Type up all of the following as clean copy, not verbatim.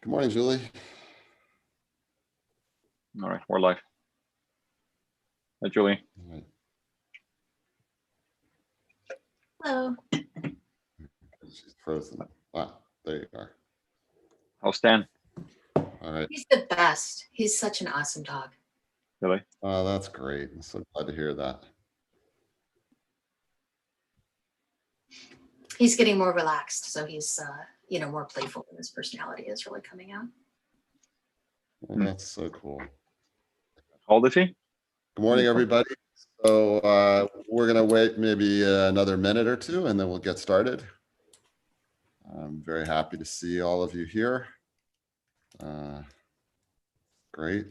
Good morning, Julie. All right, we're live. Hi, Julie. All right. Hello. She's frozen. Ah, there you are. How's Stan? All right. He's the best. He's such an awesome dog. Really? Oh, that's great. I'm so glad to hear that. He's getting more relaxed, so he's more playful, and his personality is really coming out. Well, that's so cool. How old is he? Good morning, everybody. So we're going to wait maybe another minute or two, and then we'll get started. I'm very happy to see all of you here. Great.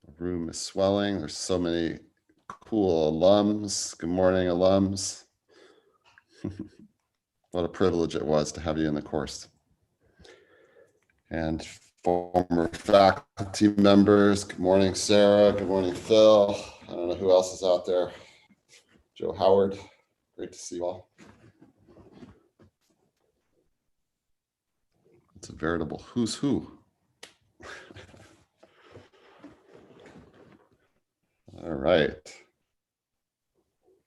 The room is swelling. There's so many cool alums. Good morning, alums. What a privilege it was to have you in the course. And former faculty members, good morning, Sarah. Good morning, Phil. I don't know who else is out there. Joe Howard, great to see you all. It's a veritable who's who. All right.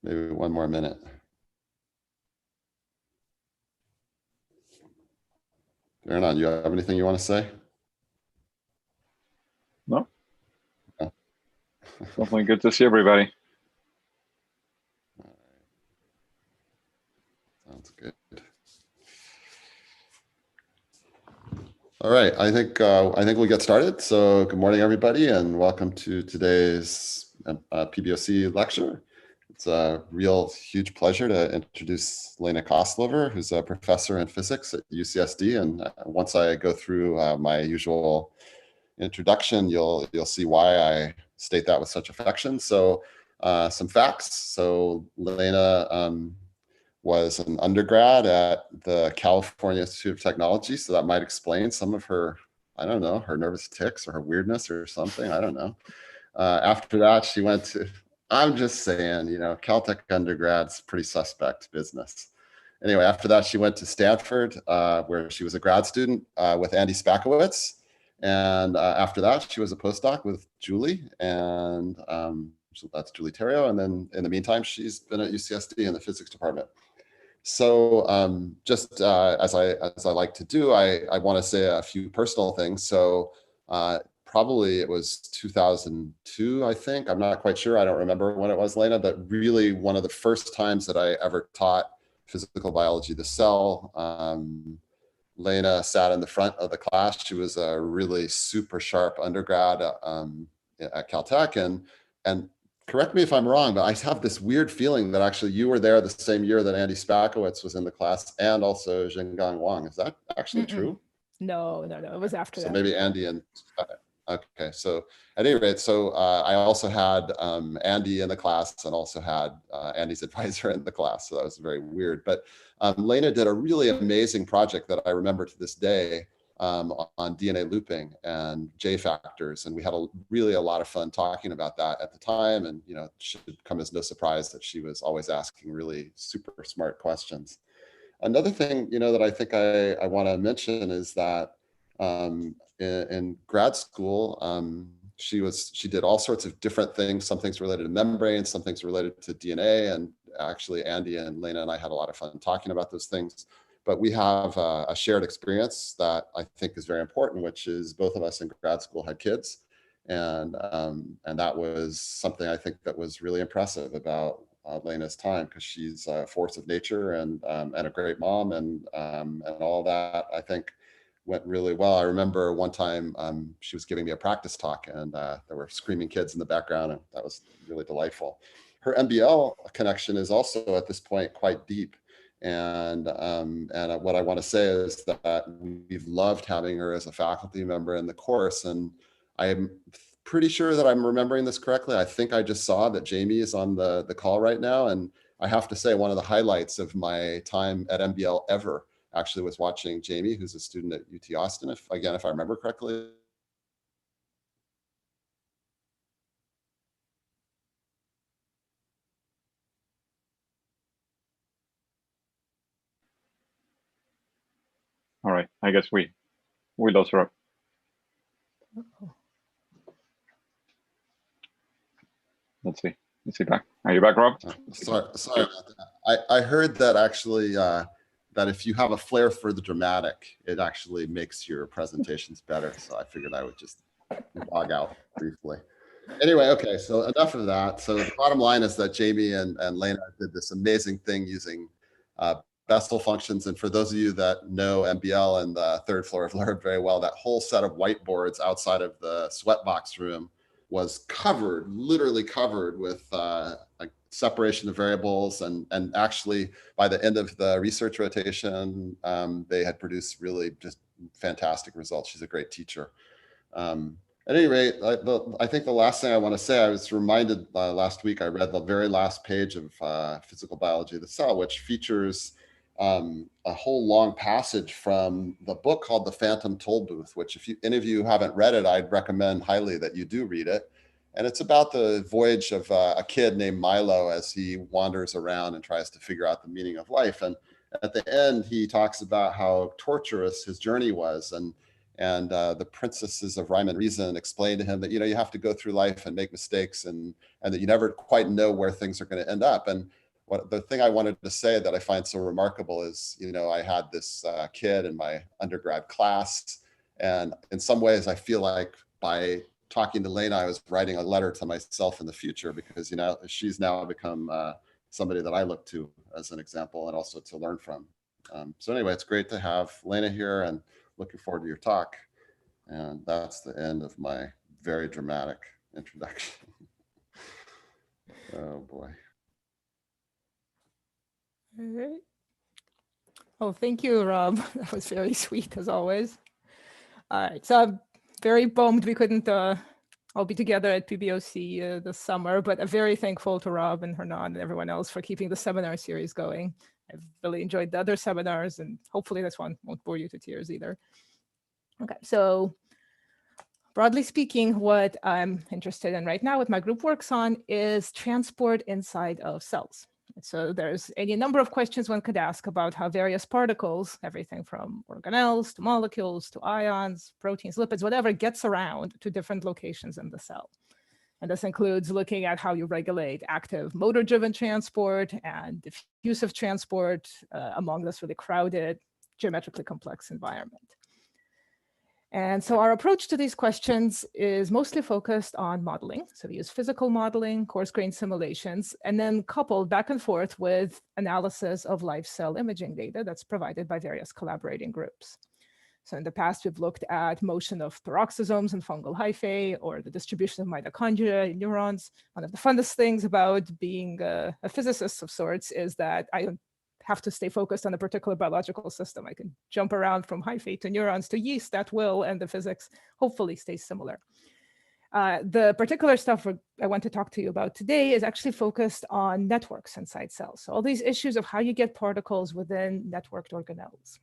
Maybe one more minute. Aaron, you have anything you want to say? No. No. Definitely good to see everybody. Sounds good. All right, I think we'll get started. So good morning, everybody, and welcome to today's PBOC lecture. It's a real huge pleasure to introduce Lena Koslover, who's a professor in physics at UCSD. And once I go through my usual introduction, you'll see why I state that with such affection. So some facts. So Lena was an undergrad at the California Institute of Technology. So that might explain some of her, I don't know, her nervous tics or her weirdness or something. I don't know. After that, she went to, I'm just saying, Caltech undergrad's pretty suspect business. Anyway, after that, she went to Stanford, where she was a grad student with Andy Spakowitz. And after that, she was a postdoc with Julie, and so that's Julie Terrio. And then in the meantime, she's been at UCSD in the physics department. So just as I like to do, I want to say a few personal things. So probably it was 2002, I think. I'm not quite sure. I don't remember when it was, Lena, but really one of the first times that I ever taught physical biology, the cell. Lena sat in the front of the class. She was a really super sharp undergrad at Caltech, and correct me if I'm wrong, but I have this weird feeling that actually you were there the same year that Andy Spakowitz was in the class, and also Zhengang Wang. Is that actually true? No, it was after that. So maybe Andy and okay. So at any rate, so I also had Andy in the class, and also had Andy's advisor in the class. So that was very weird. But Lena did a really amazing project that I remember to this day on DNA looping and J factors, and we had really a lot of fun talking about that at the time. And it should come as no surprise that she was always asking really super smart questions. Another thing that I think I want to mention is that in grad school, she did all sorts of different things. Some things related to membranes, some things related to DNA, and actually Andy and Lena and I had a lot of fun talking about those things. But we have a shared experience that I think is very important, which is both of us in grad school had kids, and that was something I think that was really impressive about Lena's time, because she's a force of nature and a great mom, and all that I think went really well. I remember one time she was giving me a practice talk, and there were screaming kids in the background, and that was really delightful. Her MBL connection is also at this point quite deep. And what I want to say is that we've loved having her as a faculty member in the course. And I'm pretty sure that I'm remembering this correctly. I think I just saw that Jamie is on the call right now. And I have to say, one of the highlights of my time at MBL ever actually was watching Jamie, who's a student at UT Austin, if I remember correctly. All right, I guess we lost Rob. Oh. Let's see. Is he back? Are you back, Rob? Sorry about that. I heard that actually that if you have a flair for the dramatic, it actually makes your presentations better. So I figured I would just log out briefly. Anyway, okay, so enough of that. So the bottom line is that Jamie and Lena did this amazing thing using Bessel functions. And for those of you that know MBL and the third floor of LERB very well, that whole set of whiteboards outside of the sweatbox room was covered, literally covered with a separation of variables. And actually, by the end of the research rotation, they had produced really just fantastic results. She's a great teacher. At any rate, I think the last thing I want to say, I was reminded last week, I read the very last page of Physical Biology of the Cell, which features a whole long passage from the book called The Phantom Toll Booth, which if any of you haven't read it, I'd recommend highly that you do read it. And it's about the voyage of a kid named Milo as he wanders around and tries to figure out the meaning of life. And at the end, he talks about how torturous his journey was. And the princesses of rhyme and reason explain to him that, you have to go through life and make mistakes and that you never quite know where things are going to end up. And the thing I wanted to say that I find so remarkable is, I had this kid in my undergrad class. And in some ways, I feel like by talking to Lena, I was writing a letter to myself in the future because, she's now become somebody that I look to as an example and also to learn from. So anyway, it's great to have Lena here and looking forward to your talk. And that's the end of my very dramatic introduction. Oh boy. All right. Oh, thank you, Rob. That was very sweet as always. All right, so I'm very bummed we couldn't all be together at PBOC this summer, but I'm very thankful to Rob and Hernan and everyone else for keeping the seminar series going. I've really enjoyed the other seminars, and hopefully this one won't bore you to tears either. Okay, so broadly speaking, what I'm interested in right now, what my group works on, is transport inside of cells. So there's any number of questions one could ask about how various particles, everything from organelles to molecules to ions, proteins, lipids, whatever, gets around to different locations in the cell. And this includes looking at how you regulate active motor-driven transport and diffusive transport among this really crowded, geometrically complex environment. And so our approach to these questions is mostly focused on modeling. So we use physical modeling, coarse-grained simulations, and then coupled back and forth with analysis of live cell imaging data that's provided by various collaborating groups. So in the past, we've looked at motion of peroxisomes and fungal hyphae, or the distribution of mitochondria in neurons. One of the funnest things about being a physicist of sorts is that I don't have to stay focused on a particular biological system. I can jump around from hyphae to neurons to yeast at will, and the physics hopefully stays similar. The particular stuff I want to talk to you about today is actually focused on networks inside cells. So all these issues of how you get particles within networked organelles.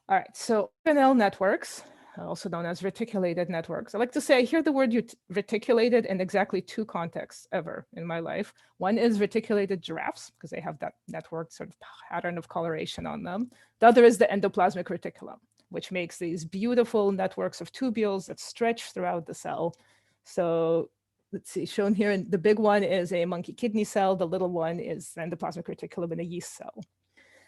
All right, so organelle networks, also known as reticulated networks. I like to say I hear the word reticulated in exactly two contexts ever in my life. One is reticulated giraffes, because they have that network sort of pattern of coloration on them. The other is the endoplasmic reticulum, which makes these beautiful networks of tubules that stretch throughout the cell. So let's see, shown here, in the big one is a monkey kidney cell. The little one is the endoplasmic reticulum in a yeast cell.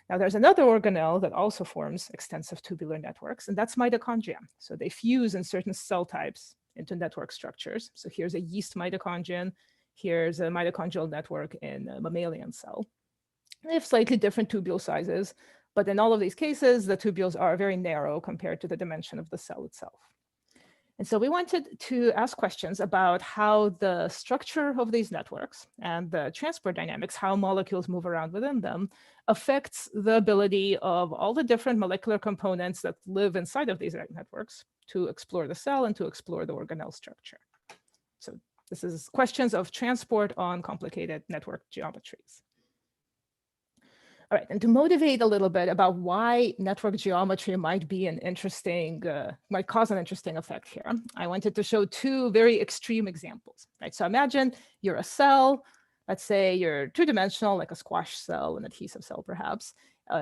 Now, there's another organelle that also forms extensive tubular networks, and that's mitochondria. So they fuse in certain cell types into network structures. So here's a yeast mitochondrion. Here's a mitochondrial network in a mammalian cell. They have slightly different tubule sizes, but in all of these cases, the tubules are very narrow compared to the dimension of the cell itself. And so we wanted to ask questions about how the structure of these networks and the transport dynamics, how molecules move around within them, affects the ability of all the different molecular components that live inside of these networks to explore the cell and to explore the organelle structure. So this is questions of transport on complicated network geometries. All right, and to motivate a little bit about why network geometry might be an interesting, might cause an interesting effect here, I wanted to show two very extreme examples, right? So imagine you're a cell, let's say you're two-dimensional, like a squash cell, an adhesive cell perhaps,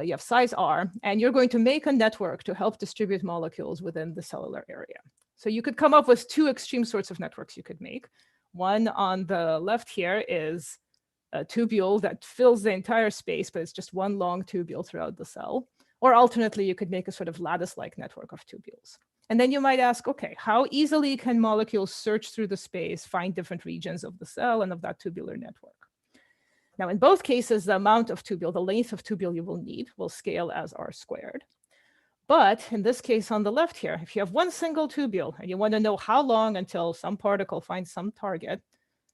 you have size r, and you're going to make a network to help distribute molecules within the cellular area. So you could come up with two extreme sorts of networks you could make. One on the left here is a tubule that fills the entire space, but it's just one long tubule throughout the cell. Or alternately, you could make a sort of lattice-like network of tubules. And then you might ask, okay, how easily can molecules search through the space, find different regions of the cell and of that tubular network? Now, in both cases, the amount of tubule, the length of tubule you will need will scale as r squared. But in this case on the left here, if you have one single tubule and you want to know how long until some particle finds some target,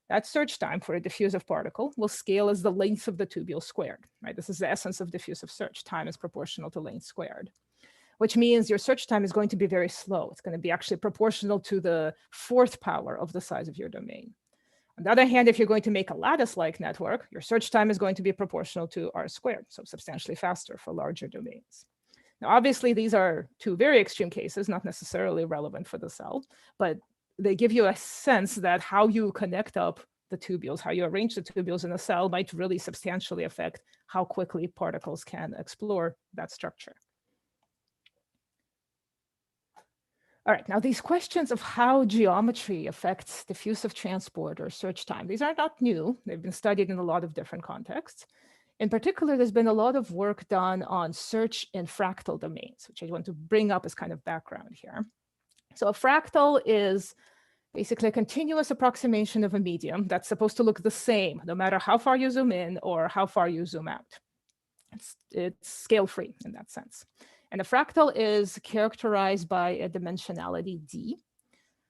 that search time for a diffusive particle will scale as the length of the tubule squared, right? This is the essence of diffusive search. Time is proportional to length squared, which means your search time is going to be very slow. It's going to be actually proportional to the fourth power of the size of your domain. On the other hand, if you're going to make a lattice-like network, your search time is going to be proportional to r squared, so substantially faster for larger domains. Now, obviously, these are two very extreme cases, not necessarily relevant for the cell, but they give you a sense that how you connect up the tubules, how you arrange the tubules in a cell might really substantially affect how quickly particles can explore that structure. All right, now these questions of how geometry affects diffusive transport or search time, these are not new. They've been studied in a lot of different contexts. In particular, there's been a lot of work done on search in fractal domains, which I want to bring up as kind of background here. So a fractal is basically a continuous approximation of a medium that's supposed to look the same, no matter how far you zoom in or how far you zoom out. It's scale-free in that sense. And a fractal is characterized by a dimensionality d,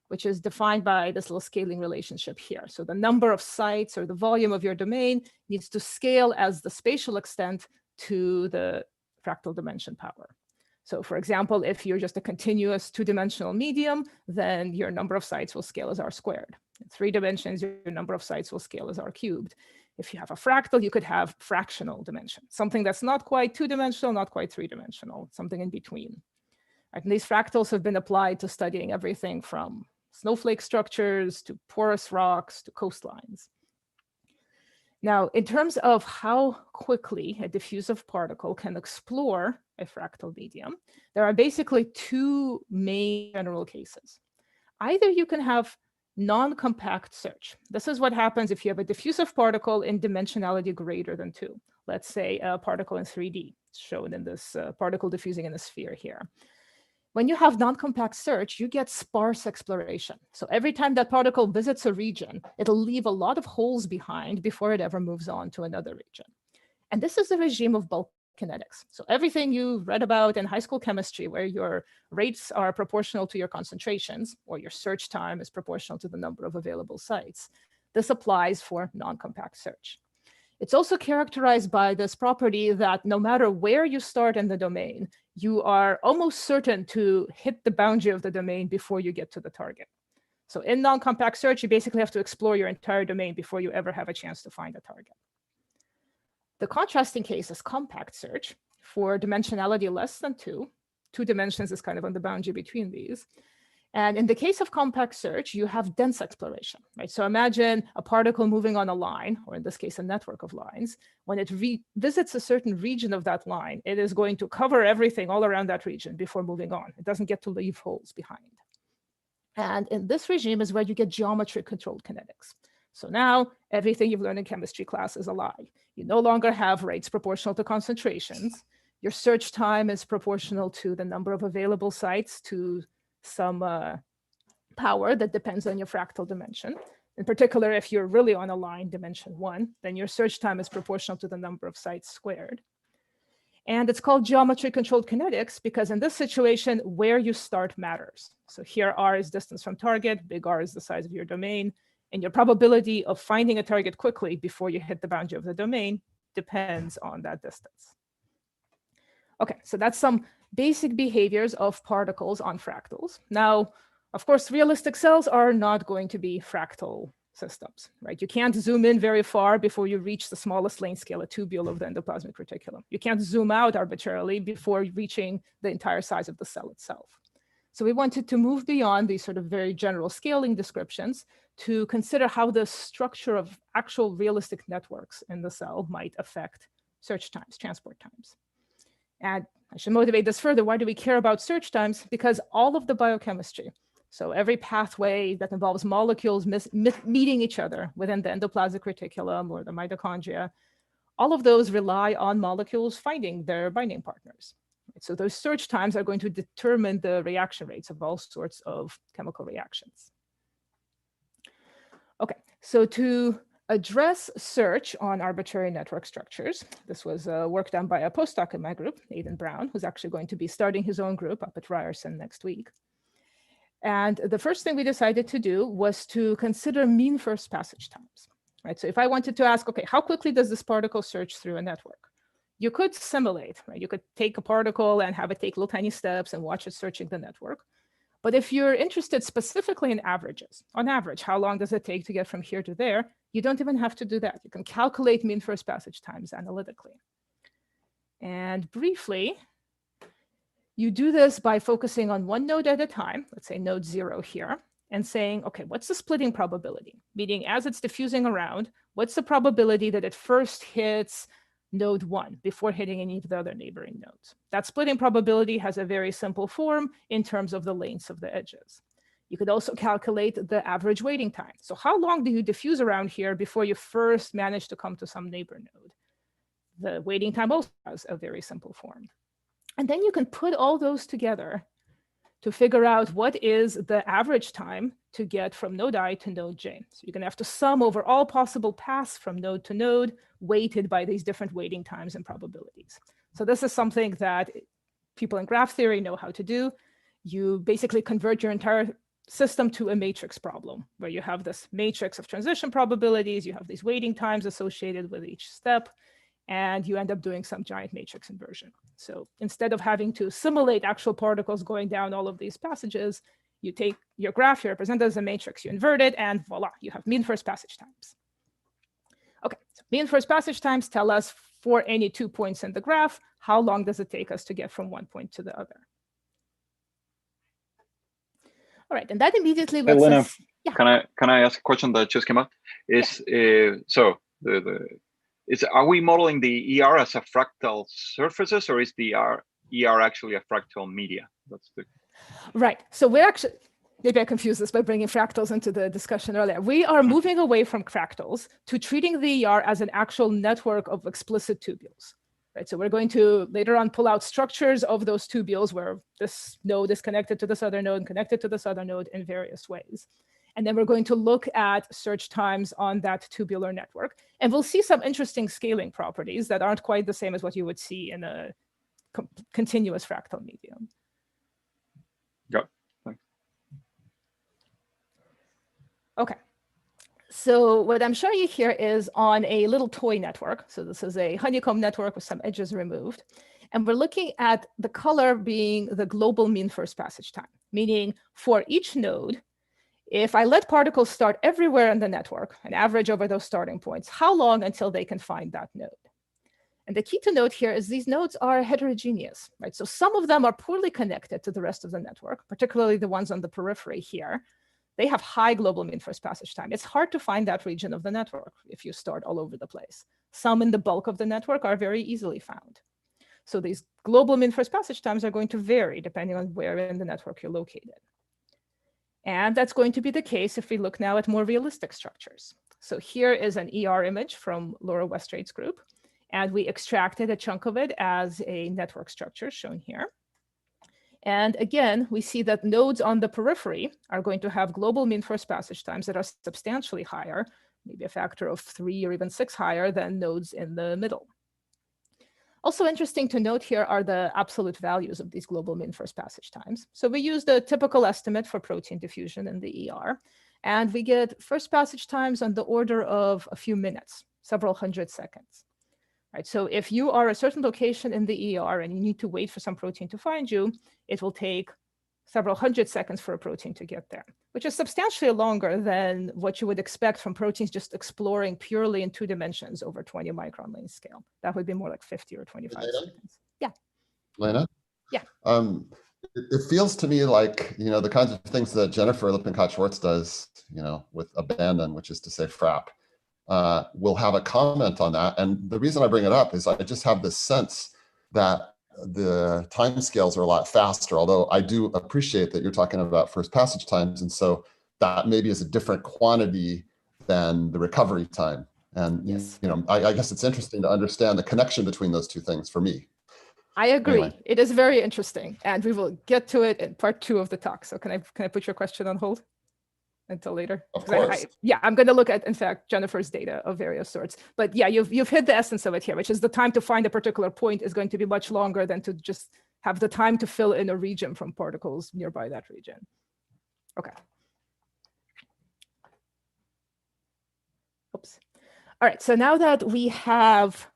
which is defined by this little scaling relationship here. So the number of sites or the volume of your domain needs to scale as the spatial extent to the fractal dimension power. So for example, if you're just a continuous two-dimensional medium, then your number of sites will scale as r squared. In 3 dimensions, your number of sites will scale as r cubed. If you have a fractal, you could have fractional dimension, something that's not quite 2-dimensional, not quite 3-dimensional, something in between. Right? And these fractals have been applied to studying everything from snowflake structures to porous rocks to coastlines. Now, in terms of how quickly a diffusive particle can explore a fractal medium, there are basically 2 main general cases. Either you can have non-compact search. This is what happens if you have a diffusive particle in dimensionality greater than 2. Let's say a particle in 3D, shown in this particle diffusing in a sphere here. When you have non-compact search, you get sparse exploration. So every time that particle visits a region, it'll leave a lot of holes behind before it ever moves on to another region. And this is the regime of bulk kinetics. So everything you read about in high school chemistry, where your rates are proportional to your concentrations, or your search time is proportional to the number of available sites, this applies for non-compact search. It's also characterized by this property that no matter where you start in the domain, you are almost certain to hit the boundary of the domain before you get to the target. So in non-compact search, you basically have to explore your entire domain before you ever have a chance to find a target. The contrasting case is compact search for dimensionality less than 2. 2 dimensions is kind of on the boundary between these. And in the case of compact search, you have dense exploration, right? So imagine a particle moving on a line, or in this case, a network of lines. When it visits a certain region of that line, it is going to cover everything all around that region before moving on. It doesn't get to leave holes behind. And in this regime is where you get geometry-controlled kinetics. So now everything you've learned in chemistry class is a lie. You no longer have rates proportional to concentrations. Your search time is proportional to the number of available sites to some power that depends on your fractal dimension. In particular, if you're really on a line dimension 1, then your search time is proportional to the number of sites squared. And it's called geometry-controlled kinetics because in this situation, where you start matters. So here R is distance from target, big R is the size of your domain, and your probability of finding a target quickly before you hit the boundary of the domain depends on that distance. Okay, so that's some basic behaviors of particles on fractals. Now, of course, realistic cells are not going to be fractal systems, right? You can't zoom in very far before you reach the smallest length scale, a tubule of the endoplasmic reticulum. You can't zoom out arbitrarily before reaching the entire size of the cell itself. So we wanted to move beyond these sort of very general scaling descriptions to consider how the structure of actual realistic networks in the cell might affect search times, transport times. And I should motivate this further. Why do we care about search times? Because all of the biochemistry, so every pathway that involves molecules meeting each other within the endoplasmic reticulum or the mitochondria, all of those rely on molecules finding their binding partners. So those search times are going to determine the reaction rates of all sorts of chemical reactions. Okay, so to address search on arbitrary network structures, this was work done by a postdoc in my group, Aidan Brown, who's actually going to be starting his own group up at Ryerson next week. And the first thing we decided to do was to consider mean first passage times. Right? So if I wanted to ask, okay, how quickly does this particle search through a network? You could simulate, right? You could take a particle and have it take little tiny steps and watch it searching the network. But if you're interested specifically in averages, on average, how long does it take to get from here to there? You don't even have to do that. You can calculate mean first passage times analytically. And briefly, you do this by focusing on one node at a time, let's say node 0 here, and saying, okay, what's the splitting probability? Meaning as it's diffusing around, what's the probability that it first hits node 1 before hitting any of the other neighboring nodes? That splitting probability has a very simple form in terms of the lengths of the edges. You could also calculate the average waiting time. So how long do you diffuse around here before you first manage to come to some neighbor node? The waiting time also has a very simple form. And then you can put all those together to figure out what is the average time to get from node I to node J. So you're going to have to sum over all possible paths from node to node, weighted by these different waiting times and probabilities. So this is something that people in graph theory know how to do. You basically convert your entire system to a matrix problem, where you have this matrix of transition probabilities, you have these waiting times associated with each step, and you end up doing some giant matrix inversion. So instead of having to simulate actual particles going down all of these passages, you take your graph, you represent it as a matrix, you invert it, and voila, you have mean first passage times. Okay, so mean first passage times tell us for any 2 points in the graph, how long does it take us to get from one point to the other? All right, and that immediately Hey, lets Lena, us, yeah. can I ask a question that just came up? Are we modeling the ER as a fractal surfaces, or is the ER actually a fractal media? That's the right. So we're actually, maybe I confused this by bringing fractals into the discussion earlier. We are moving away from fractals to treating the ER as an actual network of explicit tubules. Right. So we're going to later on pull out structures of those tubules where this node is connected to this other node and connected to this other node in various ways. And then we're going to look at search times on that tubular network. And we'll see some interesting scaling properties that aren't quite the same as what you would see in a continuous fractal medium. Yeah, thanks. Okay. So what I'm showing you here is on a little toy network. So this is a honeycomb network with some edges removed. And we're looking at the color being the global mean first passage time, meaning for each node, if I let particles start everywhere in the network, an average over those starting points, how long until they can find that node? And the key to note here is these nodes are heterogeneous, right? So some of them are poorly connected to the rest of the network, particularly the ones on the periphery here. They have high global mean first passage time. It's hard to find that region of the network if you start all over the place. Some in the bulk of the network are very easily found. So these global mean first passage times are going to vary depending on where in the network you're located. And that's going to be the case if we look now at more realistic structures. So here is an ER image from Laura Westrade's group, and we extracted a chunk of it as a network structure shown here. And again, we see that nodes on the periphery are going to have global mean first passage times that are substantially higher, maybe a factor of 3 or even 6 higher than nodes in the middle. Also interesting to note here are the absolute values of these global mean first passage times. So we use the typical estimate for protein diffusion in the ER, and we get first passage times on the order of a few minutes, several hundred seconds. Right, so if you are a certain location in the ER and you need to wait for some protein to find you, it will take several hundred seconds for a protein to get there, which is substantially longer than what you would expect from proteins just exploring purely in 2 dimensions over 20 micron length scale. That would be more like 50 or 25 seconds. Yeah. Lena? Yeah. It feels to me like, the kinds of things that Jennifer Lippincott-Schwartz does, with abandon, which is to say frap, will have a comment on that. And the reason I bring it up is I just have this sense that the timescales are a lot faster, although I do appreciate that you're talking about first passage times. And so that maybe is a different quantity than the recovery time. And, Yes. I guess it's interesting to understand the connection between those two things for me. I agree. Anyway. It is very interesting, and we will get to it in part 2 of the talk. So can I put your question on hold until later? Of 'Cause course. I'm going to look at, in fact, Jennifer's data of various sorts. But yeah, you've hit the essence of it here, which is the time to find a particular point is going to be much longer than to just have the time to fill in a region from particles nearby that region. Okay. Oops. All right. So now that we have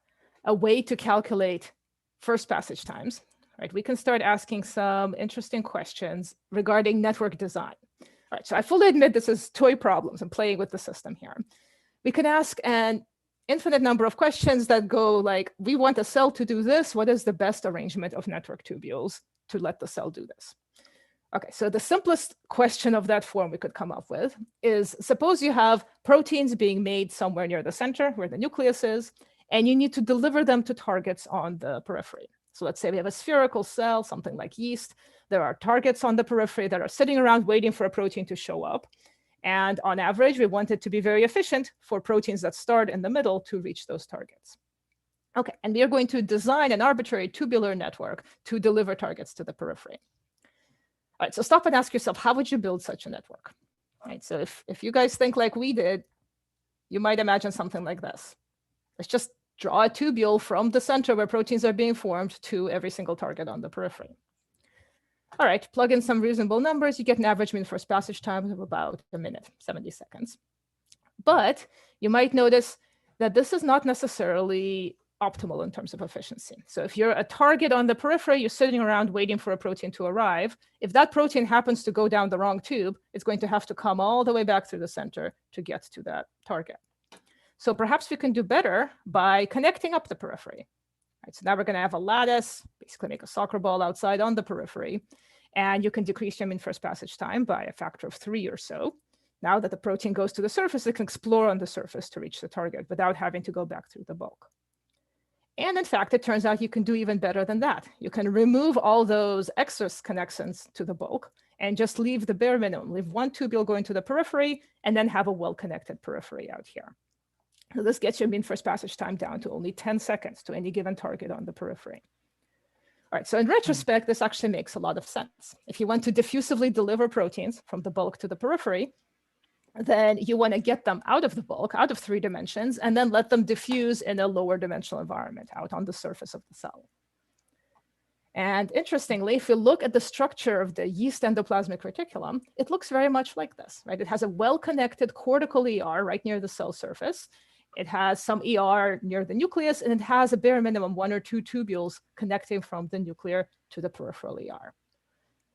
a way to calculate first passage times, right, we can start asking some interesting questions regarding network design. All right, so I fully admit this is toy problems. I'm playing with the system here. We can ask an infinite number of questions that go like, we want a cell to do this. What is the best arrangement of network tubules to let the cell do this? Okay, so the simplest question of that form we could come up with is, suppose you have proteins being made somewhere near the center where the nucleus is, and you need to deliver them to targets on the periphery. So let's say we have a spherical cell, something like yeast. There are targets on the periphery that are sitting around waiting for a protein to show up. And on average, we want it to be very efficient for proteins that start in the middle to reach those targets. Okay, and we are going to design an arbitrary tubular network to deliver targets to the periphery. All right, so stop and ask yourself, how would you build such a network? All right, so if you guys think like we did, you might imagine something like this. Let's just draw a tubule from the center where proteins are being formed to every single target on the periphery. All right, plug in some reasonable numbers, you get an average mean first passage time of about a minute, 70 seconds. But you might notice that this is not necessarily optimal in terms of efficiency. So if you're a target on the periphery, you're sitting around waiting for a protein to arrive. If that protein happens to go down the wrong tube, it's going to have to come all the way back through the center to get to that target. So perhaps we can do better by connecting up the periphery. Right, so now we're going to have a lattice, basically make a soccer ball outside on the periphery, and you can decrease your mean first passage time by a factor of 3 or so. Now that the protein goes to the surface, it can explore on the surface to reach the target without having to go back through the bulk. And in fact, it turns out you can do even better than that. You can remove all those excess connections to the bulk and just leave the bare minimum, leave one tubule going to the periphery, and then have a well-connected periphery out here. So this gets your mean first passage time down to only 10 seconds to any given target on the periphery. All right, so in retrospect, this actually makes a lot of sense. If you want to diffusively deliver proteins from the bulk to the periphery, then you want to get them out of the bulk, out of 3 dimensions, and then let them diffuse in a lower dimensional environment out on the surface of the cell. And interestingly, if you look at the structure of the yeast endoplasmic reticulum, it looks very much like this, right? It has a well-connected cortical ER right near the cell surface. It has some ER near the nucleus, and it has a bare minimum 1 or 2 tubules connecting from the nuclear to the peripheral ER.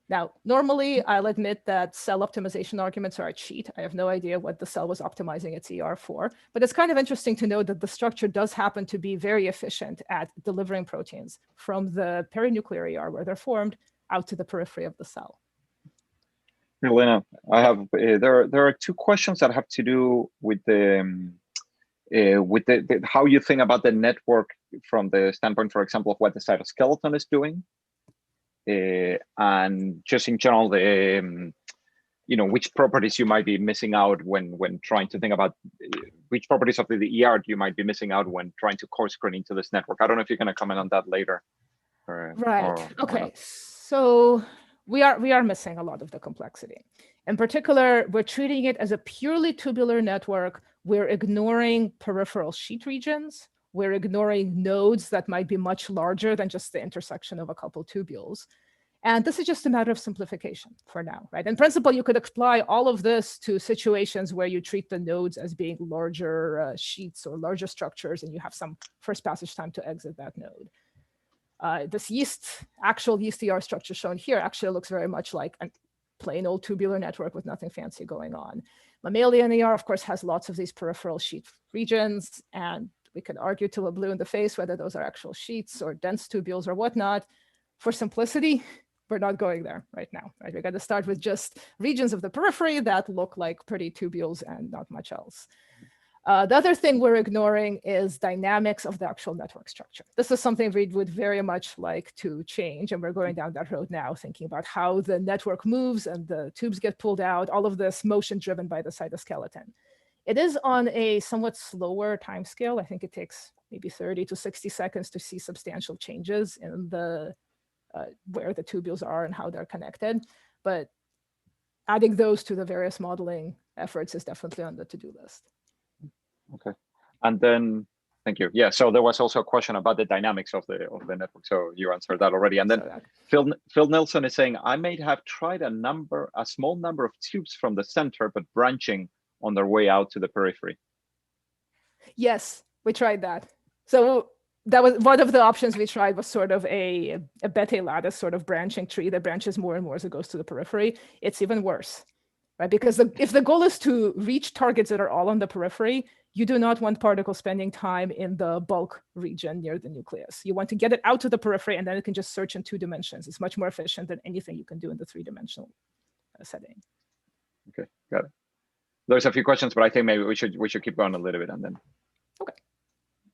Now, normally, I'll admit that cell optimization arguments are a cheat. I have no idea what the cell was optimizing its ER for, but it's kind of interesting to know that the structure does happen to be very efficient at delivering proteins from the perinuclear ER where they're formed out to the periphery of the cell. Lena, I have there are 2 questions that have to do with the how you think about the network from the standpoint, for example, of what the cytoskeleton is doing. And just in general, which properties you might be missing out when trying to think about which properties of the ER you might be missing out when trying to coarse grain into this network. I don't know if you're going to comment on that later. Okay, so we are missing a lot of the complexity. In particular, we're treating it as a purely tubular network. We're ignoring peripheral sheet regions. We're ignoring nodes that might be much larger than just the intersection of a couple tubules. And this is just a matter of simplification for now, right? In principle, you could apply all of this to situations where you treat the nodes as being larger sheets or larger structures, and you have some first passage time to exit that node. This actual yeast ER structure shown here actually looks very much like a plain old tubular network with nothing fancy going on. Mammalian ER, of course, has lots of these peripheral sheet regions, and we could argue till we're blue in the face whether those are actual sheets or dense tubules or whatnot. For simplicity, we're not going there right now, right? We got to start with just regions of the periphery that look like pretty tubules and not much else. The other thing we're ignoring is dynamics of the actual network structure. This is something we would very much like to change, and we're going down that road now, thinking about how the network moves and the tubes get pulled out, all of this motion driven by the cytoskeleton. It is on a somewhat slower time scale. I think it takes maybe 30 to 60 seconds to see substantial changes in the where the tubules are and how they're connected. But adding those to the various modeling efforts is definitely on the to-do list. Okay, and then thank you. Yeah, so there was also a question about the dynamics of the network. So you answered that already. And then Phil Nelson is saying, I may have tried a small number of tubes from the center, but branching on their way out to the periphery. Yes, we tried that. So that was one of the options we tried, was sort of a Bethe lattice sort of branching tree that branches more and more as it goes to the periphery. It's even worse, right? Because if the goal is to reach targets that are all on the periphery, you do not want particles spending time in the bulk region near the nucleus. You want to get it out to the periphery, and then it can just search in 2 dimensions. It's much more efficient than anything you can do in the 3-dimensional setting. Okay, got it. There's a few questions, but I think maybe we should keep going a little bit, and then. Okay.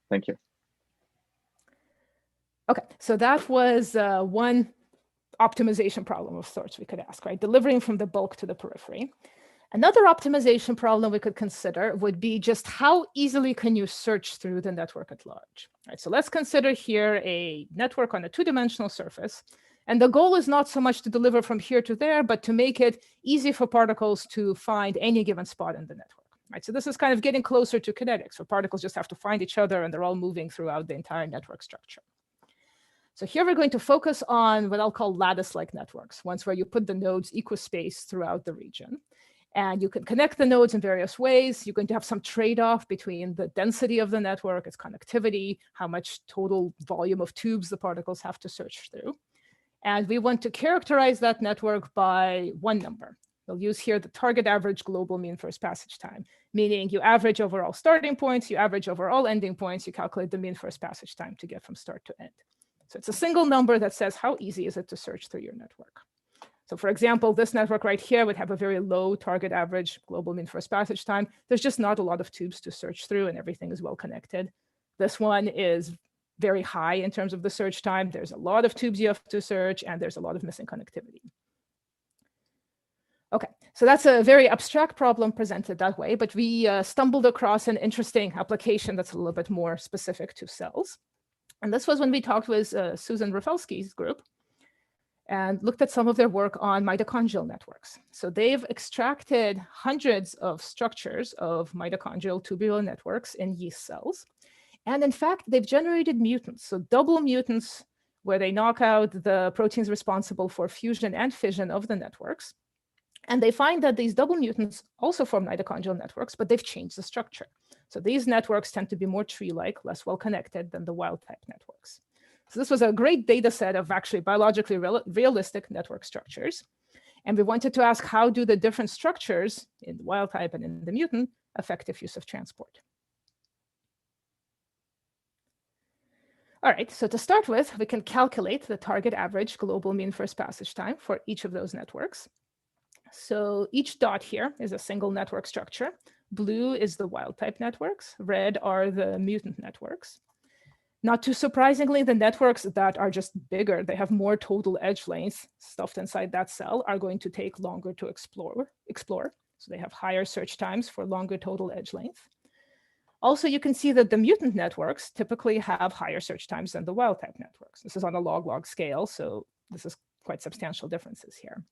Thank you. Okay, so that was one optimization problem of sorts we could ask, right? Delivering from the bulk to the periphery. Another optimization problem we could consider would be just how easily can you search through the network at large, right? So let's consider here a network on a 2-dimensional surface. And the goal is not so much to deliver from here to there, but to make it easy for particles to find any given spot in the network, right? So this is kind of getting closer to kinetics, where particles just have to find each other and they're all moving throughout the entire network structure. So here we're going to focus on what I'll call lattice-like networks, ones where you put the nodes equispaced throughout the region. And you can connect the nodes in various ways. You're going to have some trade-off between the density of the network, its connectivity, how much total volume of tubes the particles have to search through. And we want to characterize that network by one number. We'll use here the target average global mean first passage time, meaning you average over all starting points, you average over all ending points, you calculate the mean first passage time to get from start to end. So it's a single number that says how easy is it to search through your network. So for example, this network right here would have a very low target average global mean first passage time. There's just not a lot of tubes to search through, and everything is well connected. This one is very high in terms of the search time. There's a lot of tubes you have to search, and there's a lot of missing connectivity. Okay, so that's a very abstract problem presented that way, but we stumbled across an interesting application that's a little bit more specific to cells. And this was when we talked with Susan Rafalski's group and looked at some of their work on mitochondrial networks. So they've extracted hundreds of structures of mitochondrial tubular networks in yeast cells. And in fact, they've generated mutants, so double mutants where they knock out the proteins responsible for fusion and fission of the networks. And they find that these double mutants also form mitochondrial networks, but they've changed the structure. So these networks tend to be more tree-like, less well-connected than the wild-type networks. So this was a great data set of actually biologically realistic network structures. And we wanted to ask, how do the different structures in the wild type and in the mutant affect diffusive transport? All right, so to start with, we can calculate the target average global mean first passage time for each of those networks. So each dot here is a single network structure. Blue is the wild type networks. Red are the mutant networks. Not too surprisingly, the networks that are just bigger, they have more total edge length stuffed inside that cell, are going to take longer to explore. So they have higher search times for longer total edge length. Also, you can see that the mutant networks typically have higher search times than the wild type networks. This is on a log-log scale, so this is quite substantial differences here.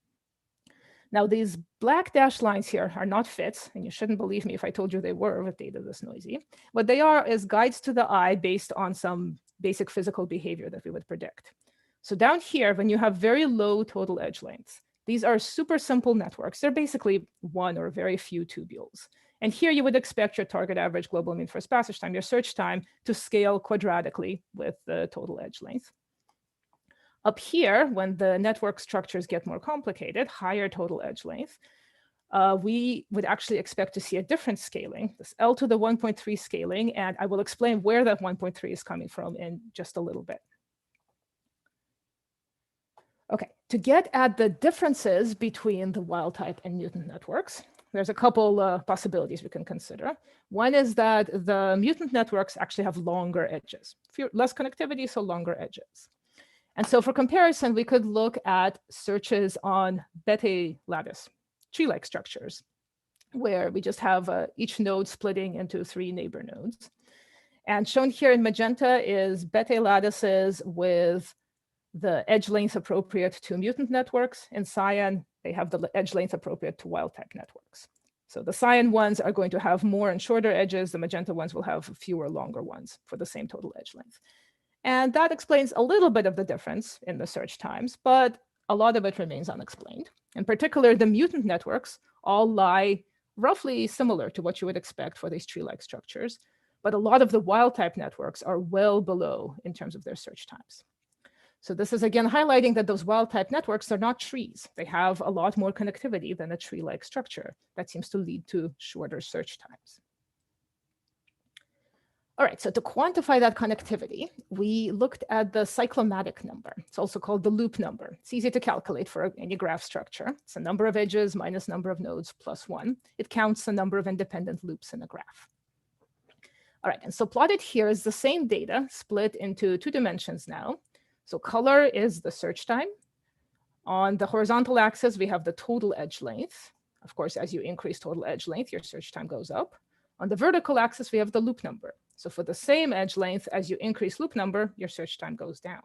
Now, these black dashed lines here are not fits, and you shouldn't believe me if I told you they were with data this noisy. What they are is guides to the eye based on some basic physical behavior that we would predict. So down here, when you have very low total edge lengths, these are super simple networks. They're basically one or very few tubules. And here you would expect your target average global mean first passage time, your search time, to scale quadratically with the total edge length. Up here, when the network structures get more complicated, higher total edge length, we would actually expect to see a different scaling, this L to the 1.3 scaling, and I will explain where that 1.3 is coming from in just a little bit. Okay, to get at the differences between the wild type and mutant networks, there's a couple possibilities we can consider. One is that the mutant networks actually have longer edges, less connectivity, so longer edges. And so for comparison, we could look at searches on Bethe lattice, tree-like structures, where we just have each node splitting into 3 neighbor nodes. And shown here in magenta is Bethe lattices with the edge length appropriate to mutant networks. In cyan, they have the edge length appropriate to wild-type networks. So the cyan ones are going to have more and shorter edges. The magenta ones will have fewer, longer ones for the same total edge length. And that explains a little bit of the difference in the search times, but a lot of it remains unexplained. In particular, the mutant networks all lie roughly similar to what you would expect for these tree-like structures, but a lot of the wild-type networks are well below in terms of their search times. So this is again highlighting that those wild-type networks are not trees. They have a lot more connectivity than a tree-like structure. That seems to lead to shorter search times. All right, so to quantify that connectivity, we looked at the cyclomatic number. It's also called the loop number. It's easy to calculate for any graph structure. It's a number of edges minus number of nodes plus 1. It counts the number of independent loops in a graph. All right, and so plotted here is the same data split into 2 dimensions now. So color is the search time. On the horizontal axis, we have the total edge length. Of course, as you increase total edge length, your search time goes up. On the vertical axis, we have the loop number. So for the same edge length, as you increase loop number, your search time goes down.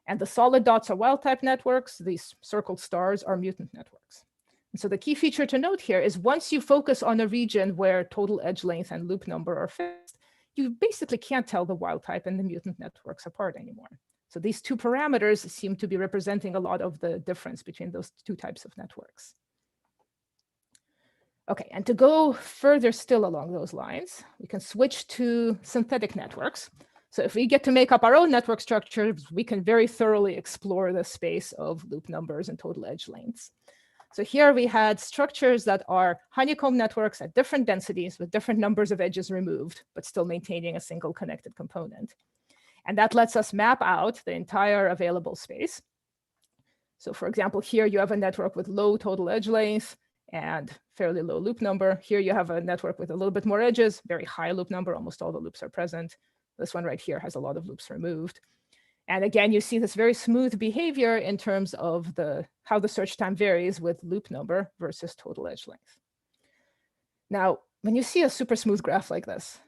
And the solid dots are wild-type networks. These circled stars are mutant networks. And so the key feature to note here is once you focus on a region where total edge length and loop number are fixed, you basically can't tell the wild-type and the mutant networks apart anymore. So these 2 parameters seem to be representing a lot of the difference between those 2 types of networks. Okay, and to go further still along those lines, we can switch to synthetic networks. So if we get to make up our own network structures, we can very thoroughly explore the space of loop numbers and total edge lengths. So here we had structures that are honeycomb networks at different densities with different numbers of edges removed, but still maintaining a single connected component. And that lets us map out the entire available space. So for example, here you have a network with low total edge length and fairly low loop number. Here you have a network with a little bit more edges, very high loop number, almost all the loops are present. This one right here has a lot of loops removed. And again, you see this very smooth behavior in terms of how the search time varies with loop number versus total edge length. Now, when you see a super smooth graph like this,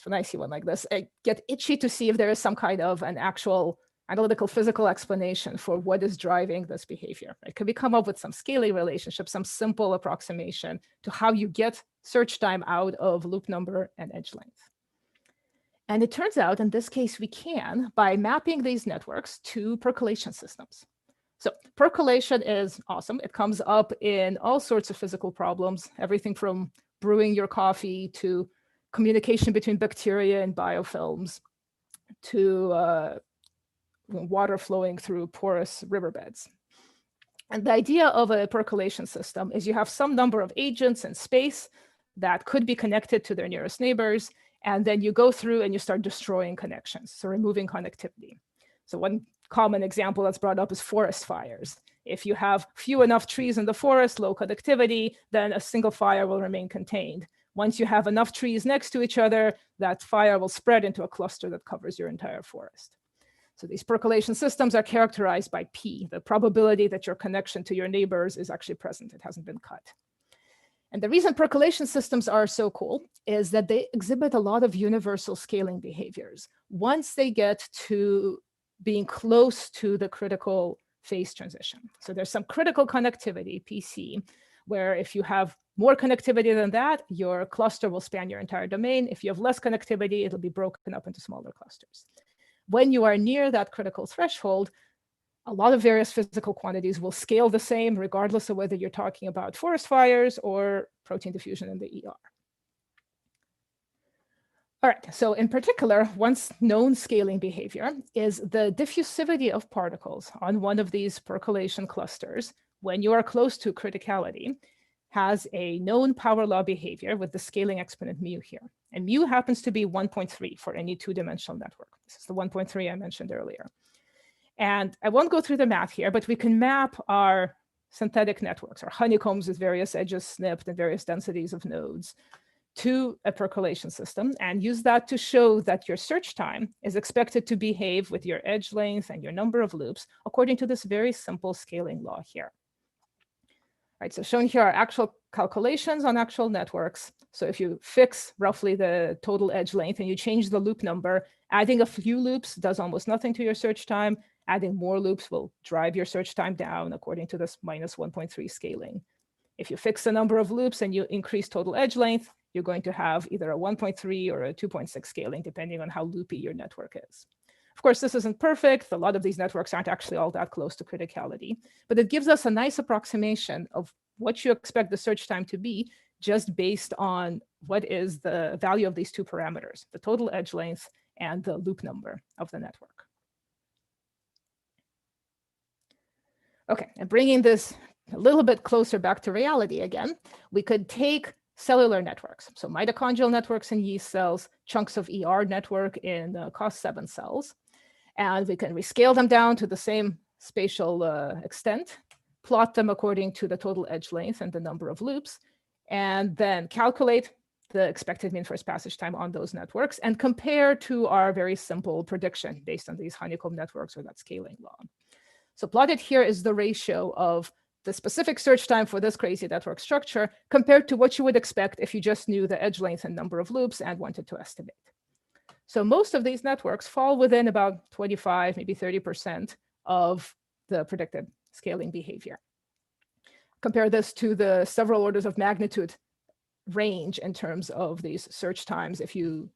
when I see one like this, I get itchy to see if there is some kind of an actual analytical physical explanation for what is driving this behavior. Right? Could we come up with some scaling relationship, some simple approximation to how you get search time out of loop number and edge length? And it turns out in this case, we can by mapping these networks to percolation systems. So percolation is awesome. It comes up in all sorts of physical problems, everything from brewing your coffee to communication between bacteria and biofilms to water flowing through porous riverbeds. And the idea of a percolation system is you have some number of agents in space that could be connected to their nearest neighbors, and then you go through and you start destroying connections, so removing connectivity. So one common example that's brought up is forest fires. If you have few enough trees in the forest, low connectivity, then a single fire will remain contained. Once you have enough trees next to each other, that fire will spread into a cluster that covers your entire forest. So these percolation systems are characterized by P, the probability that your connection to your neighbors is actually present. It hasn't been cut. And the reason percolation systems are so cool is that they exhibit a lot of universal scaling behaviors. Once they get to being close to the critical phase transition. So there's some critical connectivity, PC, where if you have more connectivity than that, your cluster will span your entire domain. If you have less connectivity, it'll be broken up into smaller clusters. When you are near that critical threshold, a lot of various physical quantities will scale the same, regardless of whether you're talking about forest fires or protein diffusion in the ER. All right, so in particular, once known scaling behavior is the diffusivity of particles on one of these percolation clusters when you are close to criticality has a known power law behavior with the scaling exponent mu here. And mu happens to be 1.3 for any 2-dimensional network. This is the 1.3 I mentioned earlier. And I won't go through the math here, but we can map our synthetic networks or honeycombs with various edges snipped and various densities of nodes to a percolation system and use that to show that your search time is expected to behave with your edge length and your number of loops according to this very simple scaling law here. Right, so shown here are actual calculations on actual networks. So if you fix roughly the total edge length and you change the loop number, adding a few loops does almost nothing to your search time. Adding more loops will drive your search time down according to this minus 1.3 scaling. If you fix the number of loops and you increase total edge length, you're going to have either a 1.3 or a 2.6 scaling, depending on how loopy your network is. Of course, this isn't perfect. A lot of these networks aren't actually all that close to criticality, but it gives us a nice approximation of what you expect the search time to be just based on what is the value of these two parameters, the total edge length and the loop number of the network. Okay, and bringing this a little bit closer back to reality again, we could take cellular networks, so mitochondrial networks in yeast cells, chunks of ER network in COS7 cells, and we can rescale them down to the same spatial extent, plot them according to the total edge length and the number of loops, and then calculate the expected mean first passage time on those networks and compare to our very simple prediction based on these honeycomb networks or that scaling law. So plotted here is the ratio of the specific search time for this crazy network structure compared to what you would expect if you just knew the edge length and number of loops and wanted to estimate. So most of these networks fall within about 25, maybe 30% of the predicted scaling behavior. Compare this to the several orders of magnitude range in terms of these search times if you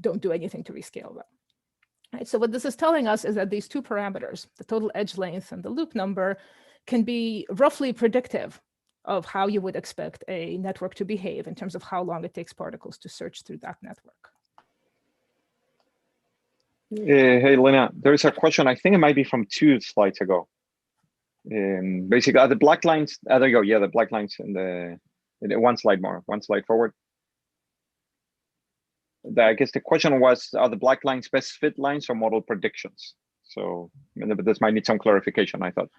don't do anything to rescale them. Right, so what this is telling us is that these two parameters, the total edge length and the loop number, can be roughly predictive of how you would expect a network to behave in terms of how long it takes particles to search through that network. Hey, Lena, there's a question, I think it might be from 2 slides ago. Basically, the black lines, there you go, yeah, the black lines in the one slide forward. I guess the question was, are the black lines best fit lines or model predictions? So this might need some clarification, I thought.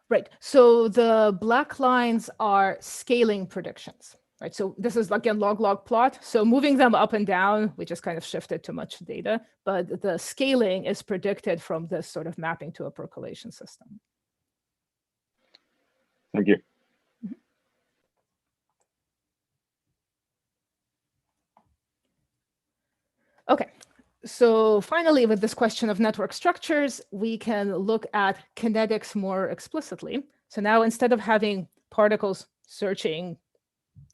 Right, so the black lines are scaling predictions, right? So this is again log-log plot. So moving them up and down, we just kind of shifted too much data, but the scaling is predicted from this sort of mapping to a percolation system. Thank you. Okay, so finally, with this question of network structures, we can look at kinetics more explicitly. So now instead of having particles searching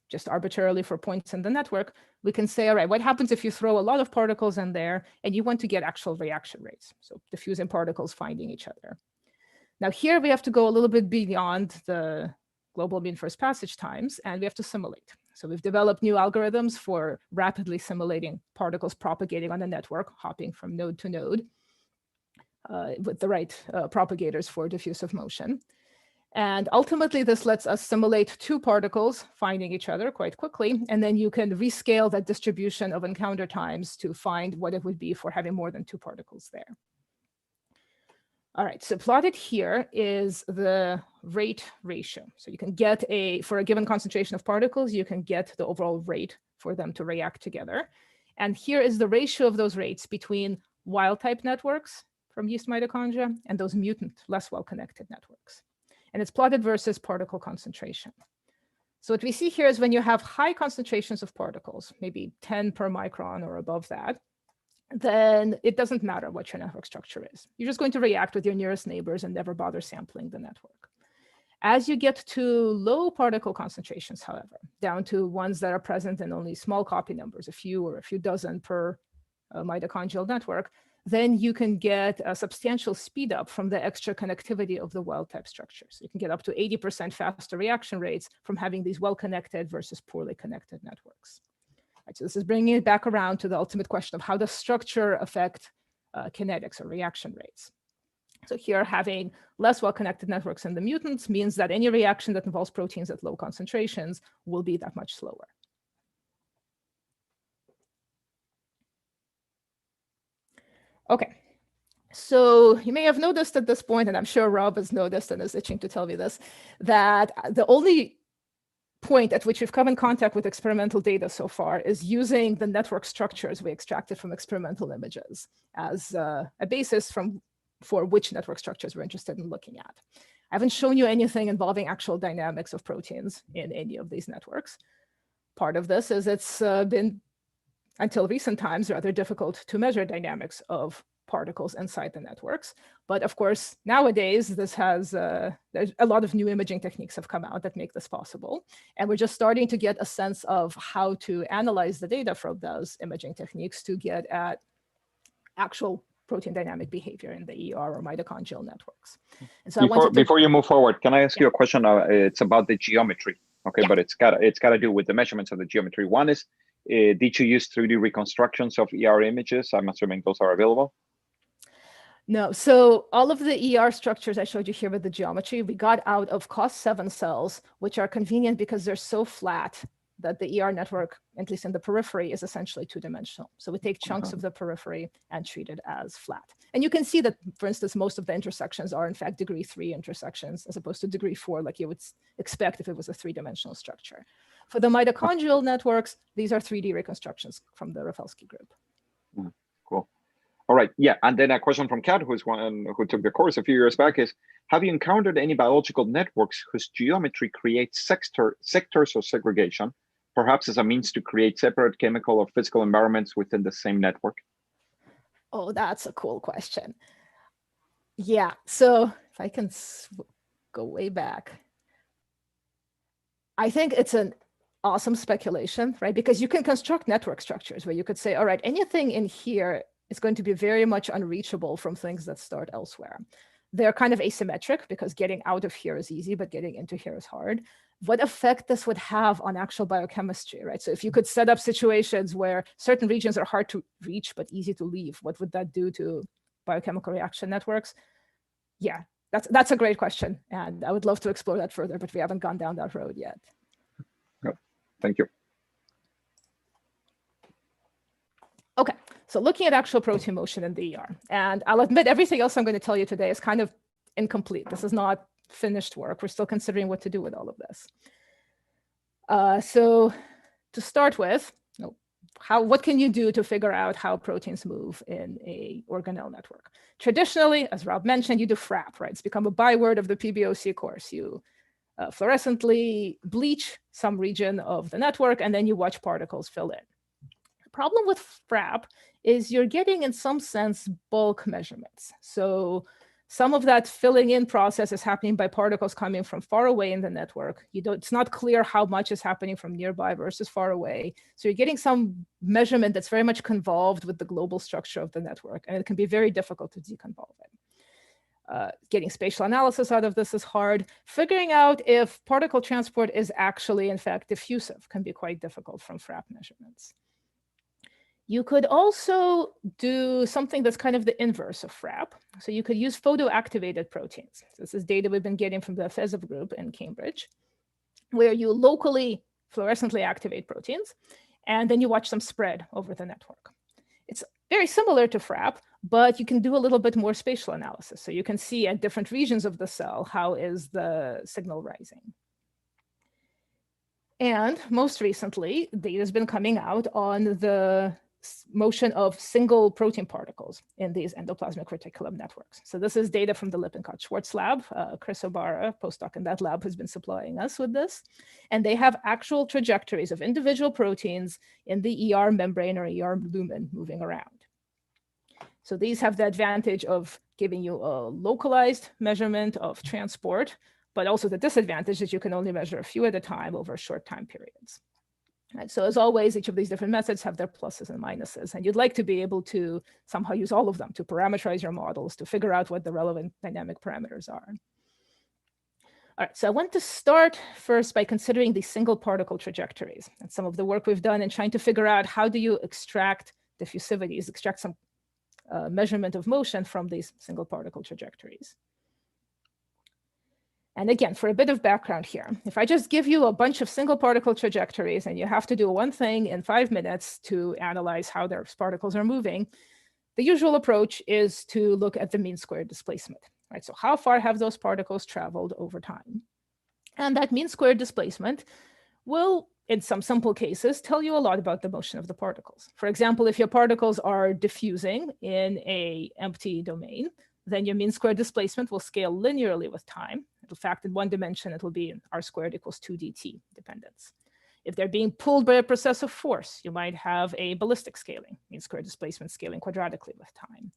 just arbitrarily for points in the network, we can say, all right, what happens if you throw a lot of particles in there and you want to get actual reaction rates? So diffusing particles finding each other. Now here we have to go a little bit beyond the global mean first passage times, and we have to simulate. So we've developed new algorithms for rapidly simulating particles propagating on a network, hopping from node to node with the right propagators for diffusive motion. And ultimately, this lets us simulate 2 particles finding each other quite quickly. And then you can rescale that distribution of encounter times to find what it would be for having more than 2 particles there. All right, so plotted here is the rate ratio. So you can get for a given concentration of particles, you can get the overall rate for them to react together. And here is the ratio of those rates between wild type networks from yeast mitochondria and those mutant, less well-connected networks. And it's plotted versus particle concentration. So what we see here is when you have high concentrations of particles, maybe 10 per micron or above that, then it doesn't matter what your network structure is. You're just going to react with your nearest neighbors and never bother sampling the network. As you get to low particle concentrations, however, down to ones that are present in only small copy numbers, a few or a few dozen per mitochondrial network, then you can get a substantial speed up from the extra connectivity of the wild type structure. So you can get up to 80% faster reaction rates from having these well-connected versus poorly connected networks. Right, so this is bringing it back around to the ultimate question of how does structure affect kinetics or reaction rates. So here, having less well-connected networks in the mutants means that any reaction that involves proteins at low concentrations will be that much slower. Okay, So you may have noticed at this point, and I'm sure Rob has noticed and is itching to tell me this, that the only point at which we've come in contact with experimental data so far is using the network structures we extracted from experimental images as a basis for which network structures we're interested in looking at. I haven't shown you anything involving actual dynamics of proteins in any of these networks. Part of this is it's been, until recent times, rather difficult to measure dynamics of particles inside the networks. But of course, nowadays, this has there's a lot of new imaging techniques have come out that make this possible. And we're just starting to get a sense of how to analyze the data from those imaging techniques to get at actual protein dynamic behavior in the ER or mitochondrial networks. And so before you move forward, can I ask you a question? It's about the geometry, okay? Yeah. But it's got to do with the measurements of the geometry. One is, did you use 3D reconstructions of ER images? I'm assuming those are available. No, so all of the ER structures I showed you here with the geometry, we got out of COS7 cells, which are convenient because they're so flat that the ER network, at least in the periphery, is essentially two-dimensional. So we take chunks of the periphery and treat it as flat. And you can see that, for instance, most of the intersections are in fact degree 3 intersections as opposed to degree 4, like you would expect if it was a three-dimensional structure. For the mitochondrial networks, these are 3D reconstructions from the Rafelsky group. Cool. All right, yeah, and then a question from Kat, who's one who took the course a few years back, is, have you encountered any biological networks whose geometry creates sectors of segregation, perhaps as a means to create separate chemical or physical environments within the same network? Oh, that's a cool question. Yeah, so if I can go way back, I think it's an awesome speculation, right? Because you can construct network structures where you could say, all right, anything in here is going to be very much unreachable from things that start elsewhere. They're kind of asymmetric because getting out of here is easy, but getting into here is hard. What effect this would have on actual biochemistry, right? So if you could set up situations where certain regions are hard to reach, but easy to leave, what would that do to biochemical reaction networks? Yeah, that's a great question. And I would love to explore that further, but we haven't gone down that road yet. Good. Thank you. Okay, so looking at actual protein motion in the ER, and I'll admit everything else I'm going to tell you today is kind of incomplete. This is not finished work. We're still considering what to do with all of this. So to start with, what can you do to figure out how proteins move in a organelle network? Traditionally, as Rob mentioned, you do FRAP, right? It's become a byword of the PBOC course. You fluorescently bleach some region of the network, and then you watch particles fill in. Problem with FRAP is you're getting, in some sense, bulk measurements. So some of that filling in process is happening by particles coming from far away in the network. It's not clear how much is happening from nearby versus far away. So you're getting some measurement that's very much convolved with the global structure of the network, and it can be very difficult to deconvolve it. Getting spatial analysis out of this is hard. Figuring out if particle transport is actually, in fact, diffusive can be quite difficult from FRAP measurements. You could also do something that's kind of the inverse of FRAP. So you could use photoactivated proteins. This is data we've been getting from the Fezev group in Cambridge, where you locally fluorescently activate proteins, and then you watch them spread over the network. It's very similar to FRAP, but you can do a little bit more spatial analysis. So you can see at different regions of the cell, how is the signal rising? And most recently, data has been coming out on the motion of single protein particles in these endoplasmic reticulum networks. So this is data from the Lippincott-Schwartz lab. Chris O'Bara, postdoc in that lab, has been supplying us with this. And they have actual trajectories of individual proteins in the ER membrane or ER lumen moving around. So these have the advantage of giving you a localized measurement of transport, but also the disadvantage that you can only measure a few at a time over short time periods. Right, so as always, each of these different methods have their pluses and minuses, and you'd like to be able to somehow use all of them to parameterize your models, to figure out what the relevant dynamic parameters are. All right, so I want to start first by considering the single particle trajectories and some of the work we've done in trying to figure out how do you extract diffusivities, extract some measurement of motion from these single particle trajectories. And again, for a bit of background here, if I just give you a bunch of single particle trajectories and you have to do one thing in 5 minutes to analyze how their particles are moving, the usual approach is to look at the mean squared displacement, right? So how far have those particles traveled over time? And that mean squared displacement will, in some simple cases, tell you a lot about the motion of the particles. For example, if your particles are diffusing in an empty domain, then your mean squared displacement will scale linearly with time. In fact, in one dimension, it will be r squared equals 2 dt dependence. If they're being pulled by a precessive force, you might have a ballistic scaling, mean squared displacement scaling quadratically with time.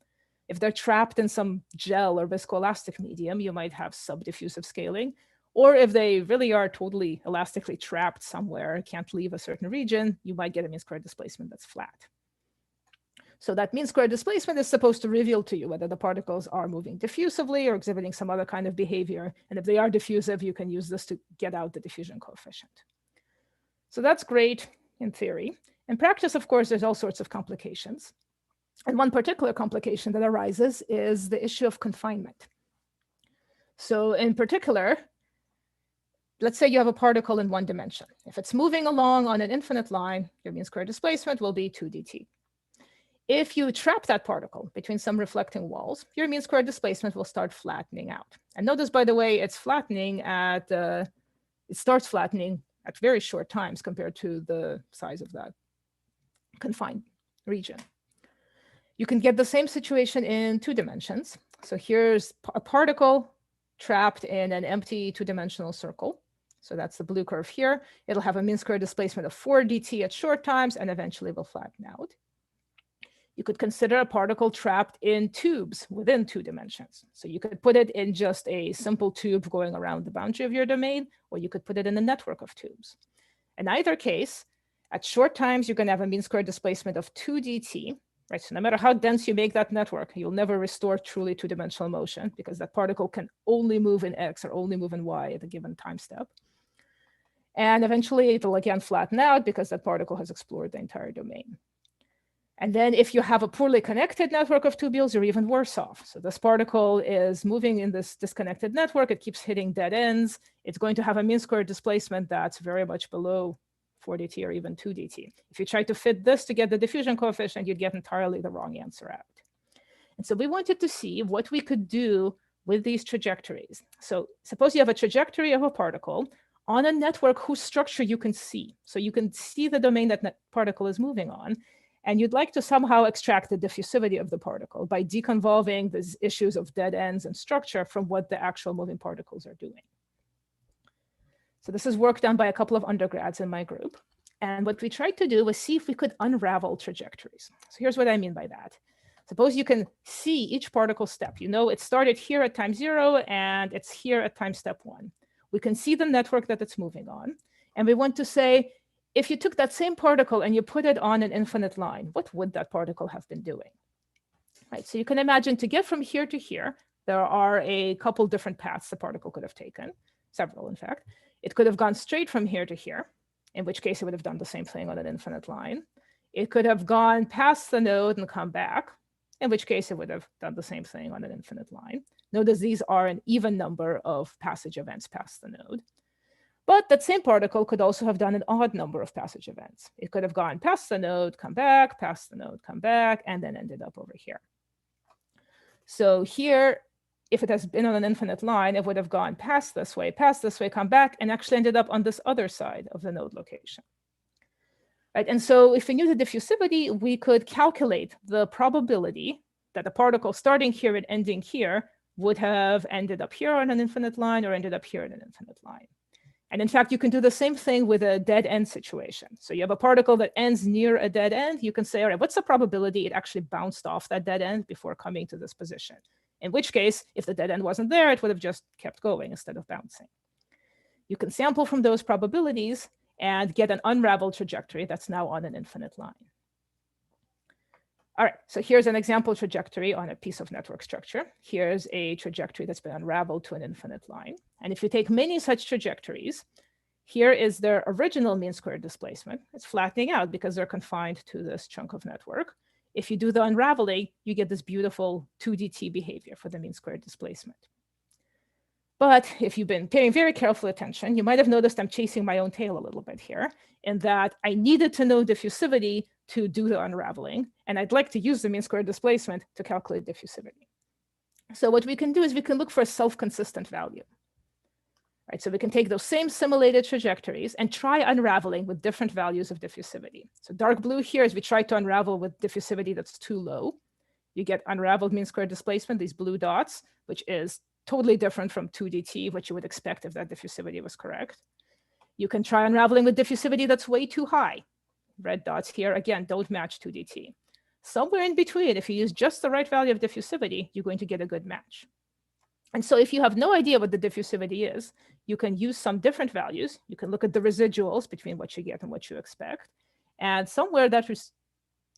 If they're trapped in some gel or viscoelastic medium, you might have subdiffusive scaling. Or if they really are totally elastically trapped somewhere, can't leave a certain region, you might get a mean squared displacement that's flat. So that mean squared displacement is supposed to reveal to you whether the particles are moving diffusively or exhibiting some other kind of behavior. And if they are diffusive, you can use this to get out the diffusion coefficient. So that's great in theory. In practice, of course, there's all sorts of complications. And one particular complication that arises is the issue of confinement. So in particular, let's say you have a particle in one dimension. If it's moving along on an infinite line, your mean squared displacement will be 2 dt. If you trap that particle between some reflecting walls, your mean squared displacement will start flattening out. And notice, by the way, it's flattening at, it starts flattening at very short times compared to the size of that confined region. You can get the same situation in 2 dimensions. So here's a particle trapped in an empty 2-dimensional circle. So that's the blue curve here. It'll have a mean squared displacement of 4 dt at short times and eventually will flatten out. You could consider a particle trapped in tubes within 2 dimensions. So you could put it in just a simple tube going around the boundary of your domain, or you could put it in a network of tubes. In either case, at short times, you're going to have a mean squared displacement of 2 dt, right? So no matter how dense you make that network, you'll never restore truly 2-dimensional motion because that particle can only move in x or only move in y at a given time step. And eventually, it'll again flatten out because that particle has explored the entire domain. And then if you have a poorly connected network of tubules, you're even worse off. So this particle is moving in this disconnected network. It keeps hitting dead ends. It's going to have a mean squared displacement that's very much below 4 dt or even 2 dt. If you try to fit this to get the diffusion coefficient, you'd get entirely the wrong answer out. And so we wanted to see what we could do with these trajectories. So suppose you have a trajectory of a particle on a network whose structure you can see. So you can see the domain that particle is moving on. And you'd like to somehow extract the diffusivity of the particle by deconvolving these issues of dead ends and structure from what the actual moving particles are doing. So this is work done by a couple of undergrads in my group. And what we tried to do was see if we could unravel trajectories. So here's what I mean by that. Suppose you can see each particle step. You know it started here at time 0 and it's here at time step 1. We can see the network that it's moving on. And we want to say, if you took that same particle and you put it on an infinite line, what would that particle have been doing? Right, so you can imagine to get from here to here, there are a couple different paths the particle could have taken, several in fact. It could have gone straight from here to here, in which case it would have done the same thing on an infinite line. It could have gone past the node and come back, in which case it would have done the same thing on an infinite line. Notice these are an even number of passage events past the node. But that same particle could also have done an odd number of passage events. It could have gone past the node, come back, past the node, come back, and then ended up over here. So here, if it has been on an infinite line, it would have gone past this way, come back, and actually ended up on this other side of the node location. Right? And so if we knew the diffusivity, we could calculate the probability that a particle starting here and ending here would have ended up here on an infinite line or ended up here on an infinite line. And in fact, you can do the same thing with a dead end situation. So you have a particle that ends near a dead end. You can say, all right, what's the probability it actually bounced off that dead end before coming to this position? In which case, if the dead end wasn't there, it would have just kept going instead of bouncing. You can sample from those probabilities and get an unraveled trajectory that's now on an infinite line. All right, so here's an example trajectory on a piece of network structure. Here's a trajectory that's been unraveled to an infinite line. And if you take many such trajectories, here is their original mean squared displacement. It's flattening out because they're confined to this chunk of network. If you do the unraveling, you get this beautiful 2 dt behavior for the mean squared displacement. But if you've been paying very careful attention, you might have noticed I'm chasing my own tail a little bit here, in that I needed to know diffusivity to do the unraveling. And I'd like to use the mean square displacement to calculate diffusivity. So what we can do is we can look for a self-consistent value. Right, so we can take those same simulated trajectories and try unraveling with different values of diffusivity. So dark blue here is we try to unravel with diffusivity that's too low. You get unraveled mean square displacement, these blue dots, which is totally different from 2dt, what you would expect if that diffusivity was correct. You can try unraveling with diffusivity that's way too high. Red dots here, again, don't match 2dt. Somewhere in between, if you use just the right value of diffusivity, you're going to get a good match. And so if you have no idea what the diffusivity is, you can use some different values. You can look at the residuals between what you get and what you expect. And somewhere that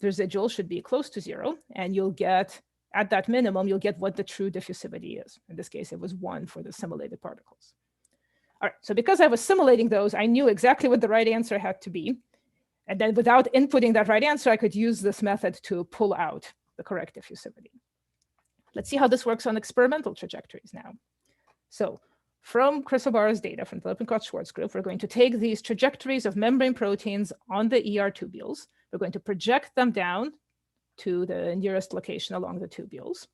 residual should be close to 0. And you'll get, at that minimum, you'll get what the true diffusivity is. In this case, it was 1 for the simulated particles. All right, so because I was simulating those, I knew exactly what the right answer had to be. And then without inputting that right answer, I could use this method to pull out the correct diffusivity. Let's see how this works on experimental trajectories now. So from Chris O'Barra's data from the Lippincott-Schwartz group, we're going to take these trajectories of membrane proteins on the ER tubules. We're going to project them down to the nearest location along the tubules.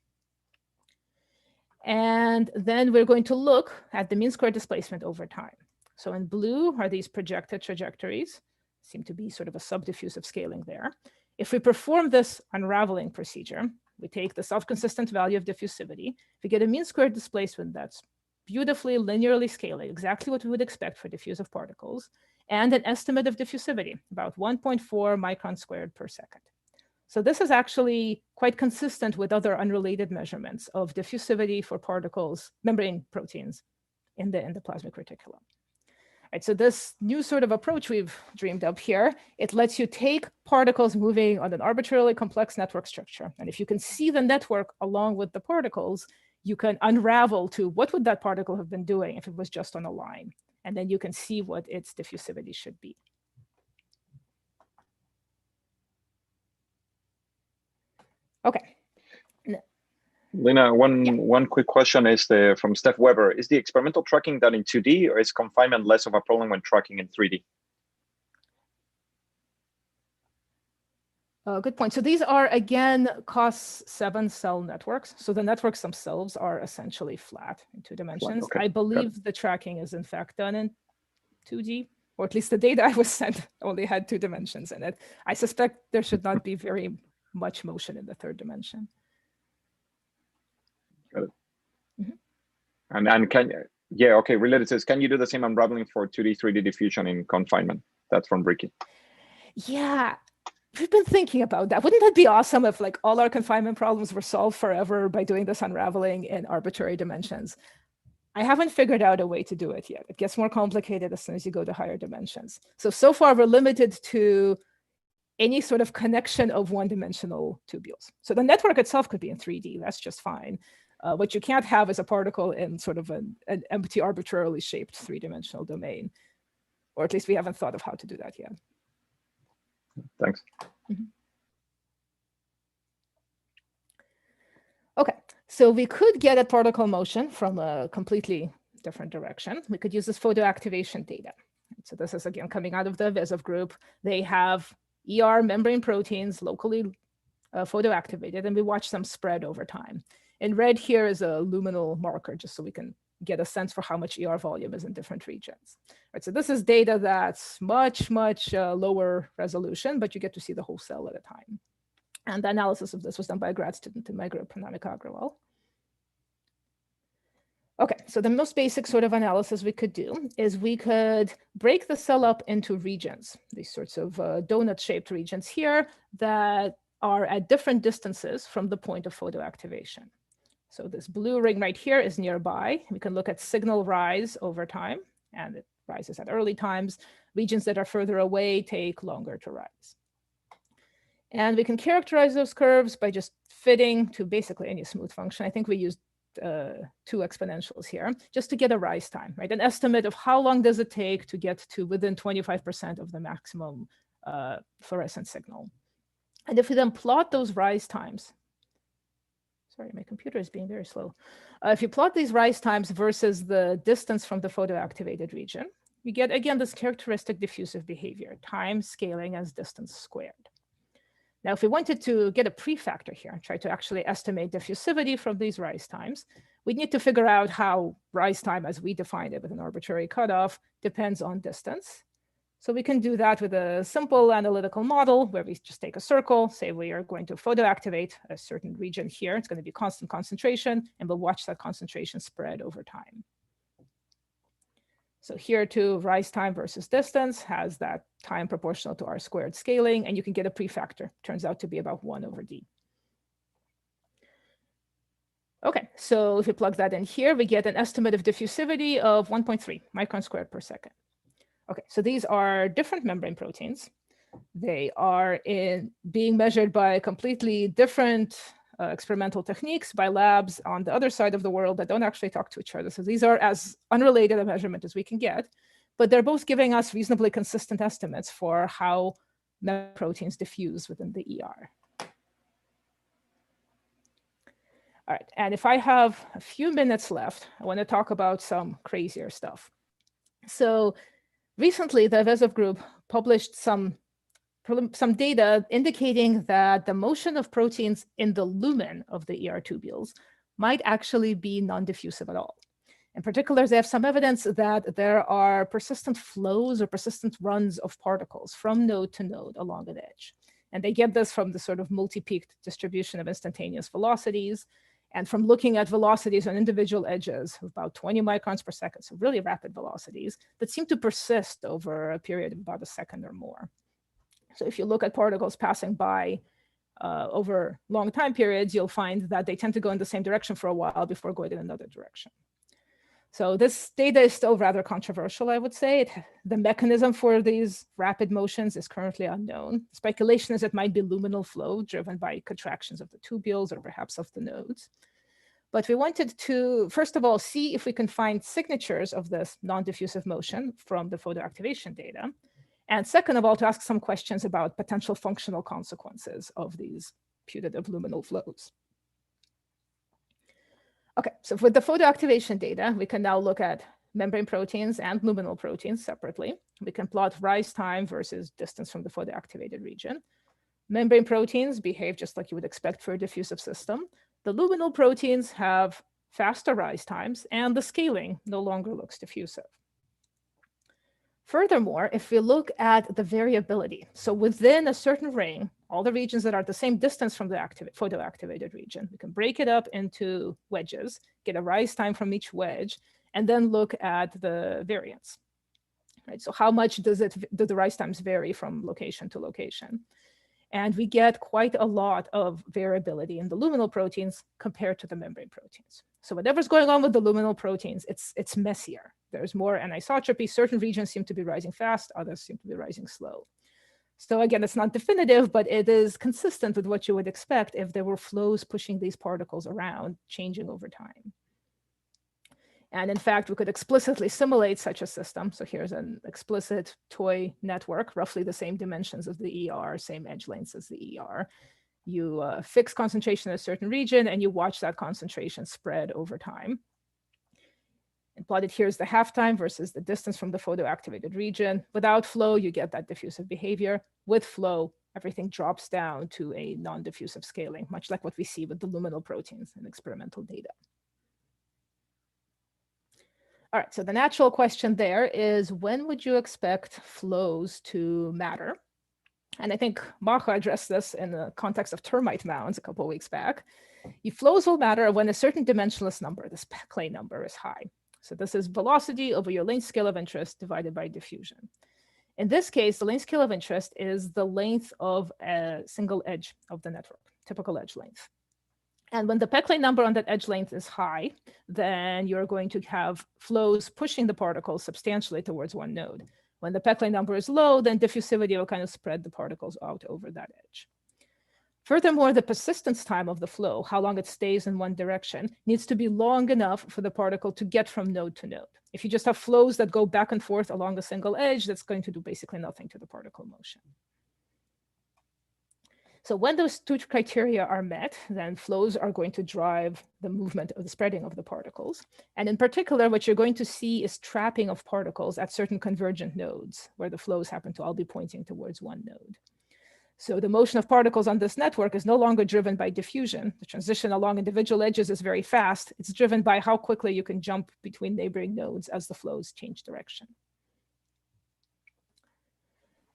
And then we're going to look at the mean square displacement over time. So in blue are these projected trajectories, seem to be sort of a subdiffusive scaling there. If we perform this unraveling procedure, we take the self-consistent value of diffusivity, we get a mean square displacement that's beautifully linearly scaling, exactly what we would expect for diffusive particles, and an estimate of diffusivity, about 1.4 microns squared per second. So this is actually quite consistent with other unrelated measurements of diffusivity for particles, membrane proteins in the endoplasmic reticulum. Right, so this new sort of approach we've dreamed up here, it lets you take particles moving on an arbitrarily complex network structure. And if you can see the network along with the particles, you can unravel to what would that particle have been doing if it was just on a line. And then you can see what its diffusivity should be. Okay. Lena, one quick question is from Steph Weber. Is the experimental tracking done in 2D, or is confinement less of a problem when tracking in 3D? Good point. So these are, again, COS7 cell networks. So the networks themselves are essentially flat in 2 dimensions. Okay. I believe the tracking is in fact done in 2D, or at least the data I was sent only had 2 dimensions in it. I suspect there should not be very much motion in the 3rd dimension. Got it. Mm-hmm. And can, yeah, okay, related to this, can you do the same unraveling for 2D, 3D diffusion in confinement? That's from Ricky. Yeah, we've been thinking about that. Wouldn't that be awesome if like all our confinement problems were solved forever by doing this unraveling in arbitrary dimensions? I haven't figured out a way to do it yet. It gets more complicated as soon as you go to higher dimensions. So far we're limited to any sort of connection of 1-dimensional tubules. So the network itself could be in 3D, that's just fine. What you can't have is a particle in sort of an empty, arbitrarily shaped 3-dimensional domain, or at least we haven't thought of how to do that yet. Thanks. Mm-hmm. Okay, so we could get a particle motion from a completely different direction. We could use this photoactivation data. So this is, again, coming out of the Vezev group. They have ER membrane proteins locally photoactivated, and we watch them spread over time. In red here is a luminal marker, just so we can get a sense for how much ER volume is in different regions. Right, so this is data that's much, much lower resolution, but you get to see the whole cell at a time. And the analysis of this was done by a grad student in my group, Pranamika Agrawal. Okay, so the most basic sort of analysis we could do is we could break the cell up into regions, these sorts of donut-shaped regions here that are at different distances from the point of photoactivation. So this blue ring right here is nearby. We can look at signal rise over time, and it rises at early times. Regions that are further away take longer to rise. And we can characterize those curves by just fitting to basically any smooth function. I think we used 2 exponentials here just to get a rise time, right? An estimate of how long does it take to get to within 25% of the maximum fluorescent signal. And if we then plot those rise times, sorry, my computer is being very slow. If you plot these rise times versus the distance from the photoactivated region, you get, again, this characteristic diffusive behavior, time scaling as distance squared. Now, if we wanted to get a prefactor here and try to actually estimate diffusivity from these rise times, we need to figure out how rise time, as we defined it with an arbitrary cutoff, depends on distance. So we can do that with a simple analytical model where we just take a circle, say we are going to photoactivate a certain region here. It's going to be constant concentration, and we'll watch that concentration spread over time. So here too, rise time versus distance has that time proportional to R² scaling, and you can get a prefactor. Turns out to be about 1/d. Okay, so if we plug that in here, we get an estimate of diffusivity of 1.3 microns squared per second. Okay, so these are different membrane proteins. They are being measured by completely different experimental techniques by labs on the other side of the world that don't actually talk to each other. So these are as unrelated a measurement as we can get, but they're both giving us reasonably consistent estimates for how membrane proteins diffuse within the ER. All right, and if I have a few minutes left, I want to talk about some crazier stuff. So recently, the Vezov group published some data indicating that the motion of proteins in the lumen of the ER tubules might actually be non-diffusive at all. In particular, they have some evidence that there are persistent flows or persistent runs of particles from node to node along an edge. And they get this from the sort of multi-peaked distribution of instantaneous velocities, and from looking at velocities on individual edges of about 20 microns per second, so really rapid velocities that seem to persist over a period of about a second or more. So if you look at particles passing by over long time periods, you'll find that they tend to go in the same direction for a while before going in another direction. So this data is still rather controversial, I would say. The mechanism for these rapid motions is currently unknown. Speculation is it might be luminal flow driven by contractions of the tubules or perhaps of the nodes. But we wanted to, first of all, see if we can find signatures of this non-diffusive motion from the photoactivation data. And second of all, to ask some questions about potential functional consequences of these putative luminal flows. Okay, so with the photoactivation data, we can now look at membrane proteins and luminal proteins separately. We can plot rise time versus distance from the photoactivated region. Membrane proteins behave just like you would expect for a diffusive system. The luminal proteins have faster rise times, and the scaling no longer looks diffusive. Furthermore, if we look at the variability, so within a certain ring, all the regions that are the same distance from the photoactivated region, we can break it up into wedges, get a rise time from each wedge, and then look at the variance. Right? So how much do the rise times vary from location to location? And we get quite a lot of variability in the luminal proteins compared to the membrane proteins. So whatever's going on with the luminal proteins, it's messier. There's more anisotropy. Certain regions seem to be rising fast, others seem to be rising slow. So again, it's not definitive, but it is consistent with what you would expect if there were flows pushing these particles around, changing over time. And in fact, we could explicitly simulate such a system. So here's an explicit toy network, roughly the same dimensions as the ER, same edge lengths as the ER. You fix concentration in a certain region, and you watch that concentration spread over time. And plotted here is the half-time versus the distance from the photoactivated region. Without flow, you get that diffusive behavior. With flow, everything drops down to a non-diffusive scaling, much like what we see with the luminal proteins in experimental data. All right, so the natural question there is, when would you expect flows to matter? And I think Maha addressed this in the context of termite mounds a couple of weeks back. Flows will matter when a certain dimensionless number, this Percolation number, is high. So this is velocity over your length scale of interest divided by diffusion. In this case, the length scale of interest is the length of a single edge of the network, typical edge length. And when the Percolation number on that edge length is high, then you're going to have flows pushing the particles substantially towards one node. When the Percolation number is low, then diffusivity will kind of spread the particles out over that edge. Furthermore, the persistence time of the flow, how long it stays in one direction, needs to be long enough for the particle to get from node to node. If you just have flows that go back and forth along a single edge, that's going to do basically nothing to the particle motion. So when those two criteria are met, then flows are going to drive the movement of the spreading of the particles. And in particular, what you're going to see is trapping of particles at certain convergent nodes where the flows happen to all be pointing towards one node. So the motion of particles on this network is no longer driven by diffusion. The transition along individual edges is very fast. It's driven by how quickly you can jump between neighboring nodes as the flows change direction.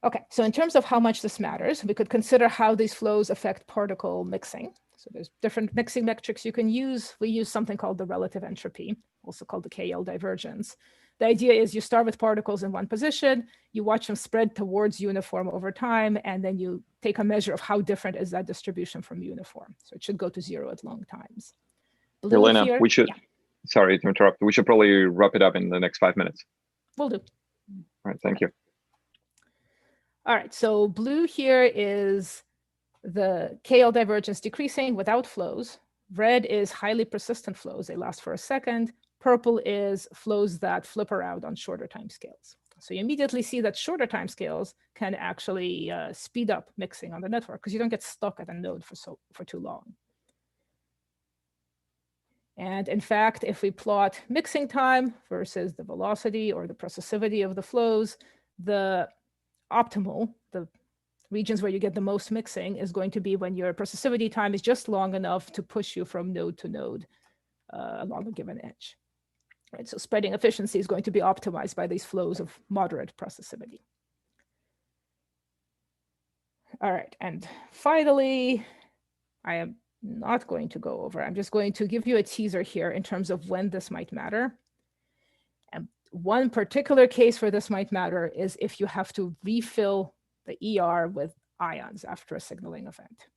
Okay, so in terms of how much this matters, we could consider how these flows affect particle mixing. So there's different mixing metrics you can use. We use something called the relative entropy, also called the KL divergence. The idea is you start with particles in one position, you watch them spread towards uniform over time, and then you take a measure of how different is that distribution from uniform. So it should go to 0 at long times. Blue Lena, here, we should, yeah, sorry to interrupt, we should probably wrap it up in the next 5 minutes. will do. All right, thank you. All right, so blue here is the KL divergence decreasing without flows. Red is highly persistent flows. They last for a second. Purple is flows that flip around on shorter timescales. So you immediately see that shorter timescales can actually speed up mixing on the network because you don't get stuck at a node for too long. And in fact, if we plot mixing time versus the velocity or the processivity of the flows, the optimal, the regions where you get the most mixing is going to be when your processivity time is just long enough to push you from node to node along a given edge. Right, so spreading efficiency is going to be optimized by these flows of moderate processivity. All right, and finally, I am not going to go over. I'm just going to give you a teaser here in terms of when this might matter. And one particular case where this might matter is if you have to refill the ER with ions after a signaling event.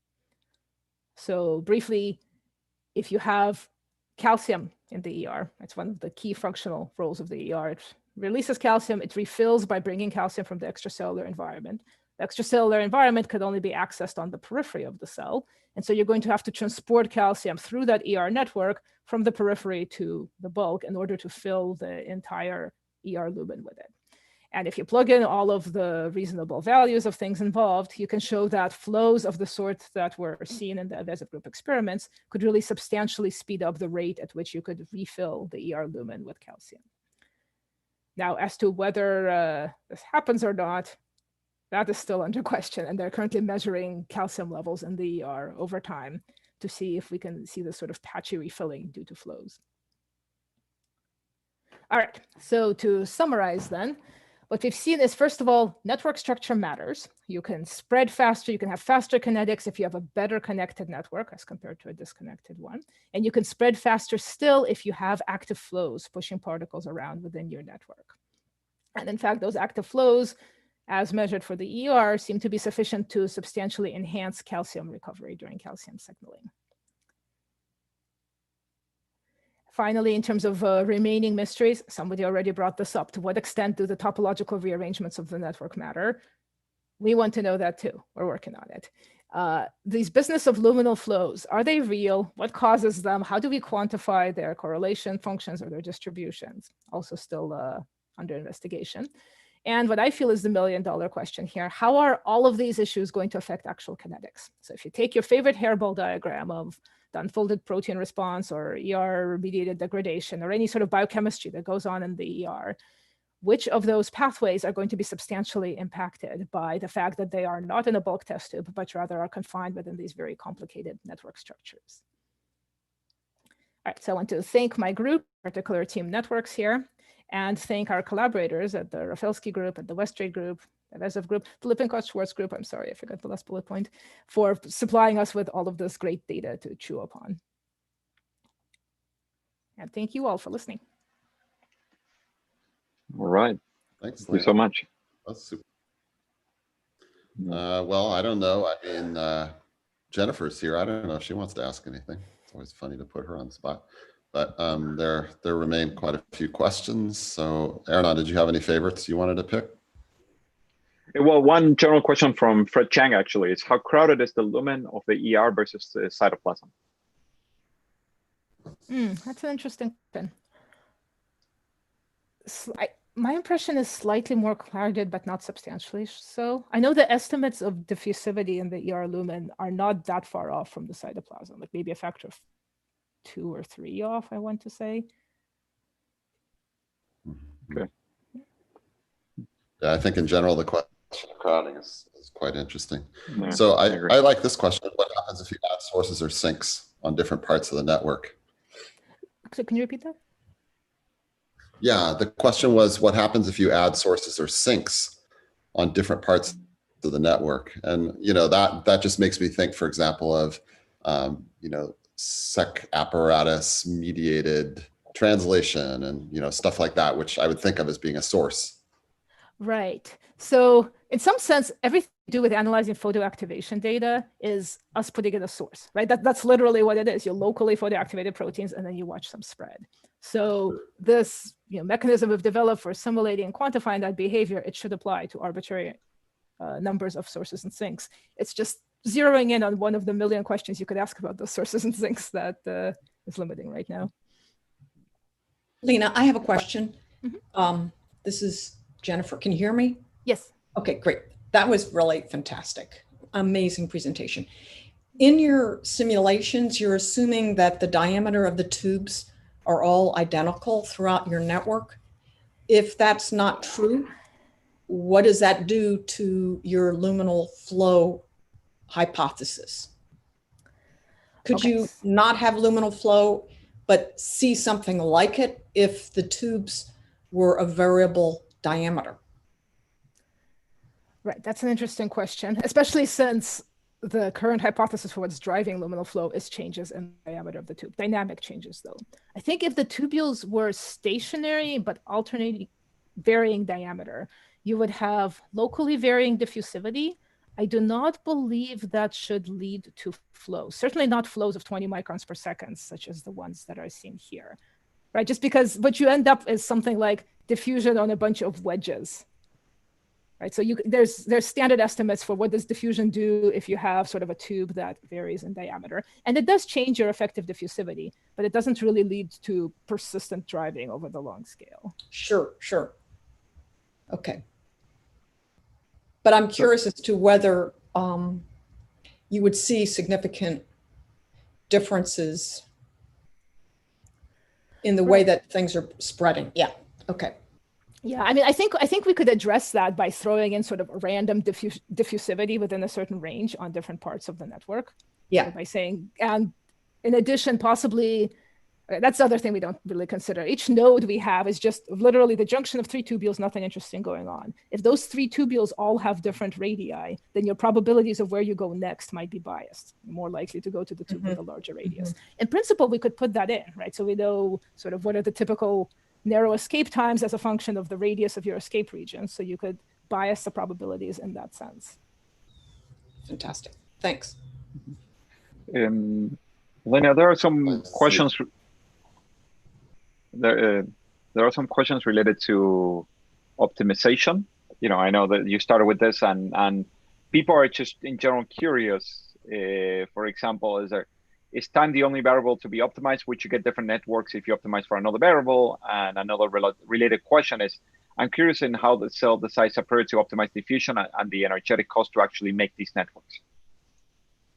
So briefly, if you have calcium in the ER, it's one of the key functional roles of the ER. It releases calcium, it refills by bringing calcium from the extracellular environment. The extracellular environment could only be accessed on the periphery of the cell. And so you're going to have to transport calcium through that ER network from the periphery to the bulk in order to fill the entire ER lumen with it. And if you plug in all of the reasonable values of things involved, you can show that flows of the sort that were seen in the evasive group experiments could really substantially speed up the rate at which you could refill the ER lumen with calcium. Now, as to whether this happens or not, that is still under question. And they're currently measuring calcium levels in the ER over time to see if we can see this sort of patchy refilling due to flows. All right, so to summarize then, what we've seen is, first of all, network structure matters. You can spread faster, you can have faster kinetics if you have a better connected network as compared to a disconnected one. And you can spread faster still if you have active flows pushing particles around within your network. And in fact, those active flows, as measured for the ER, seem to be sufficient to substantially enhance calcium recovery during calcium signaling. Finally, in terms of remaining mysteries, somebody already brought this up. To what extent do the topological rearrangements of the network matter? We want to know that too. We're working on it. These business of luminal flows, are they real? What causes them? How do we quantify their correlation functions or their distributions? Also still under investigation. And what I feel is the million-dollar question here, how are all of these issues going to affect actual kinetics? So if you take your favorite hairball diagram of the unfolded protein response or ER-mediated degradation or any sort of biochemistry that goes on in the ER, which of those pathways are going to be substantially impacted by the fact that they are not in a bulk test tube, but rather are confined within these very complicated network structures? All right, so I want to thank my group, particular team networks here, and thank our collaborators at the Rafalski group, at the Westray group, the Evasive group, the Lippincott-Schwartz group, I'm sorry, I forgot the last bullet point, for supplying us with all of this great data to chew upon. And thank you all for listening. All right. Thanks, Thank you so much. That's super. Well, I don't know. I mean, Jennifer's here. I don't know if she wants to ask anything. It's always funny to put her on the spot. But there remain quite a few questions. So, Erna, did you have any favorites you wanted to pick? Well, one general question from Fred Chang actually is, how crowded is the lumen of the ER versus the cytoplasm? That's an interesting question. My impression is slightly more crowded, but not substantially so. I know the estimates of diffusivity in the ER lumen are not that far off from the cytoplasm, like maybe a factor of 2 or 3 off, I want to say. Okay. Yeah, I think in general, the crowding is quite interesting. Yeah, So I agree. I like this question. What happens if you add sources or sinks on different parts of the network? So can you repeat that? Yeah, the question was, what happens if you add sources or sinks on different parts of the network? And that just makes me think, for example, of sec apparatus mediated translation and stuff like that, which I would think of as being a source. Right. So in some sense, everything we do with analyzing photoactivation data is us putting in a source, right? That's literally what it is. You locally photoactivated proteins, and then you watch them spread. So this mechanism we've developed for simulating and quantifying that behavior, it should apply to arbitrary numbers of sources and sinks. It's just zeroing in on one of the million questions you could ask about those sources and sinks that is limiting right now. Lena, I have a question. This is Jennifer. Can you hear me? Yes. Okay, great. That was really fantastic. Amazing presentation. In your simulations, you're assuming that the diameter of the tubes are all identical throughout your network. If that's not true, what does that do to your luminal flow hypothesis? Could you not have luminal flow, but see something like it if the tubes were a variable diameter? Right, that's an interesting question, especially since the current hypothesis for what's driving luminal flow is changes in the diameter of the tube, dynamic changes though. I think if the tubules were stationary but alternating varying diameter, you would have locally varying diffusivity. I do not believe that should lead to flows, certainly not flows of 20 microns per second, such as the ones that are seen here, right? Just because what you end up is something like diffusion on a bunch of wedges. Right, so there's standard estimates for what does diffusion do if you have sort of a tube that varies in diameter. And it does change your effective diffusivity, but it doesn't really lead to persistent driving over the long scale. Sure. Okay. But I'm curious as to whether you would see significant differences in the way that things are spreading. Yeah, okay. Yeah, I mean, I think we could address that by throwing in sort of a random diffusivity within a certain range on different parts of the network. Yeah. So by saying, and in addition, possibly, that's the other thing we don't really consider. Each node we have is just literally the junction of 3 tubules, nothing interesting going on. If those 3 tubules all have different radii, then your probabilities of where you go next might be biased. You're more likely to go to the tube with a larger radius. In principle, we could put that in, right? So we know sort of what are the typical narrow escape times as a function of the radius of your escape region. So you could bias the probabilities in that sense. Fantastic. Thanks. Lena, there are some questions. There are some questions related to optimization. I know that you started with this, and people are just in general curious. For example, is time the only variable to be optimized? Would you get different networks if you optimize for another variable? And another related question is, I'm curious in how the cell decides a period to optimize diffusion and the energetic cost to actually make these networks.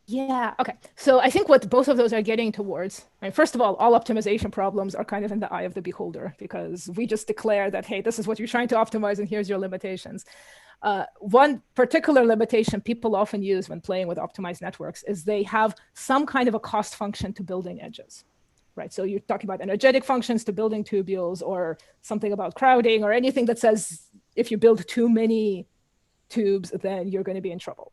Yeah, okay. So I think what both of those are getting towards, first of all optimization problems are kind of in the eye of the beholder, because we just declare that, hey, this is what you're trying to optimize and here's your limitations. One particular limitation people often use when playing with optimized networks is they have some kind of a cost function to building edges, right? So you're talking about energetic functions to building tubules, or something about crowding, or anything that says if you build too many tubes, then you're going to be in trouble.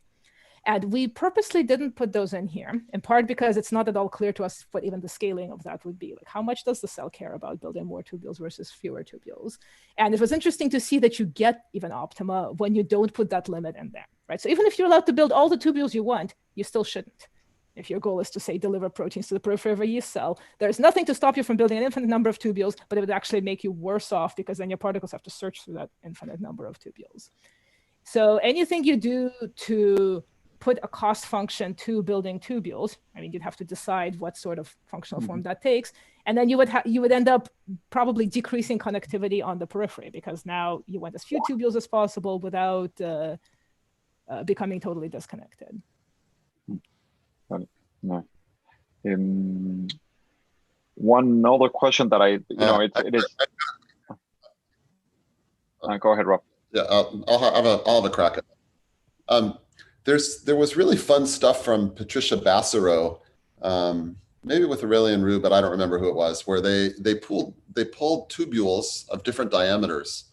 And we purposely didn't put those in here, in part because it's not at all clear to us what even the scaling of that would be. Like, how much does the cell care about building more tubules versus fewer tubules? And it was interesting to see that you get even optima when you don't put that limit in there, right? So even if you're allowed to build all the tubules you want, you still shouldn't. If your goal is to, say, deliver proteins to the periphery of a yeast cell, there's nothing to stop you from building an infinite number of tubules, but it would actually make you worse off, because then your particles have to search through that infinite number of tubules. So anything you do to put a cost function to building tubules, you'd have to decide what sort of functional form that takes, and then you would end up probably decreasing connectivity on the periphery, because now you want as few tubules as possible without becoming totally disconnected. No. One other question that it is. Go ahead, Rob. Yeah, I'll have a crack at it. There was really fun stuff from Patricia Bassero, maybe with Aurelian Roux, but I don't remember who it was, where they pulled tubules of different diameters,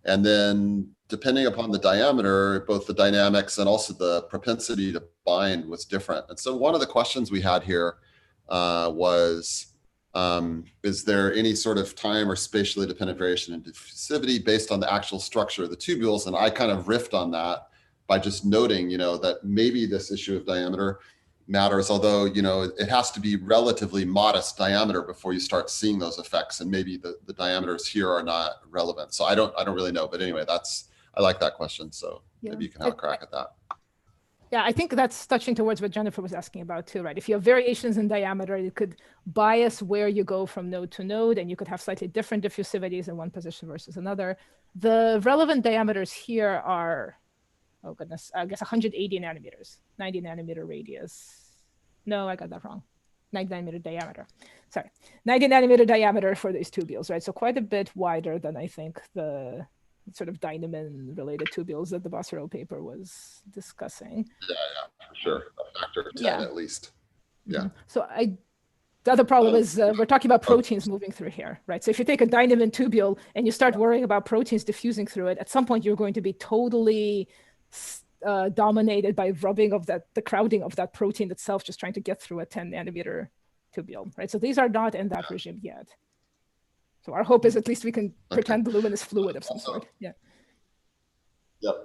and then depending upon the diameter, both the dynamics and also the propensity to bind was different. And so one of the questions we had here was, is there any sort of time or spatially dependent variation in diffusivity based on the actual structure of the tubules? And I kind of riffed on that by just noting, that maybe this issue of diameter matters, although, it has to be relatively modest diameter before you start seeing those effects. And maybe the diameters here are not relevant. So I don't really know. But anyway, I like that question. So maybe you can have a crack at that. Yeah, I think that's touching towards what Jennifer was asking about too, right? If you have variations in diameter, it could bias where you go from node to node, and you could have slightly different diffusivities in one position versus another. The relevant diameters here are, oh goodness, I guess 180 nanometers, 90 nanometer radius. No, I got that wrong. 90 nanometer diameter. Sorry, 90 nanometer diameter for these tubules, right? So quite a bit wider than I think the sort of Dynamine related tubules that the Bassero paper was discussing. Yeah, for sure. A factor of 10 at least. Yeah. So the other problem is we're talking about proteins moving through here, right? So if you take a Dynamine tubule and you start worrying about proteins diffusing through it, at some point you're going to be totally dominated by rubbing of the crowding of that protein itself, just trying to get through a 10 nanometer tubule, right? So these are not in that regime yet. So our hope is at least we can pretend the luminous fluid of some sort. Yeah. Yep.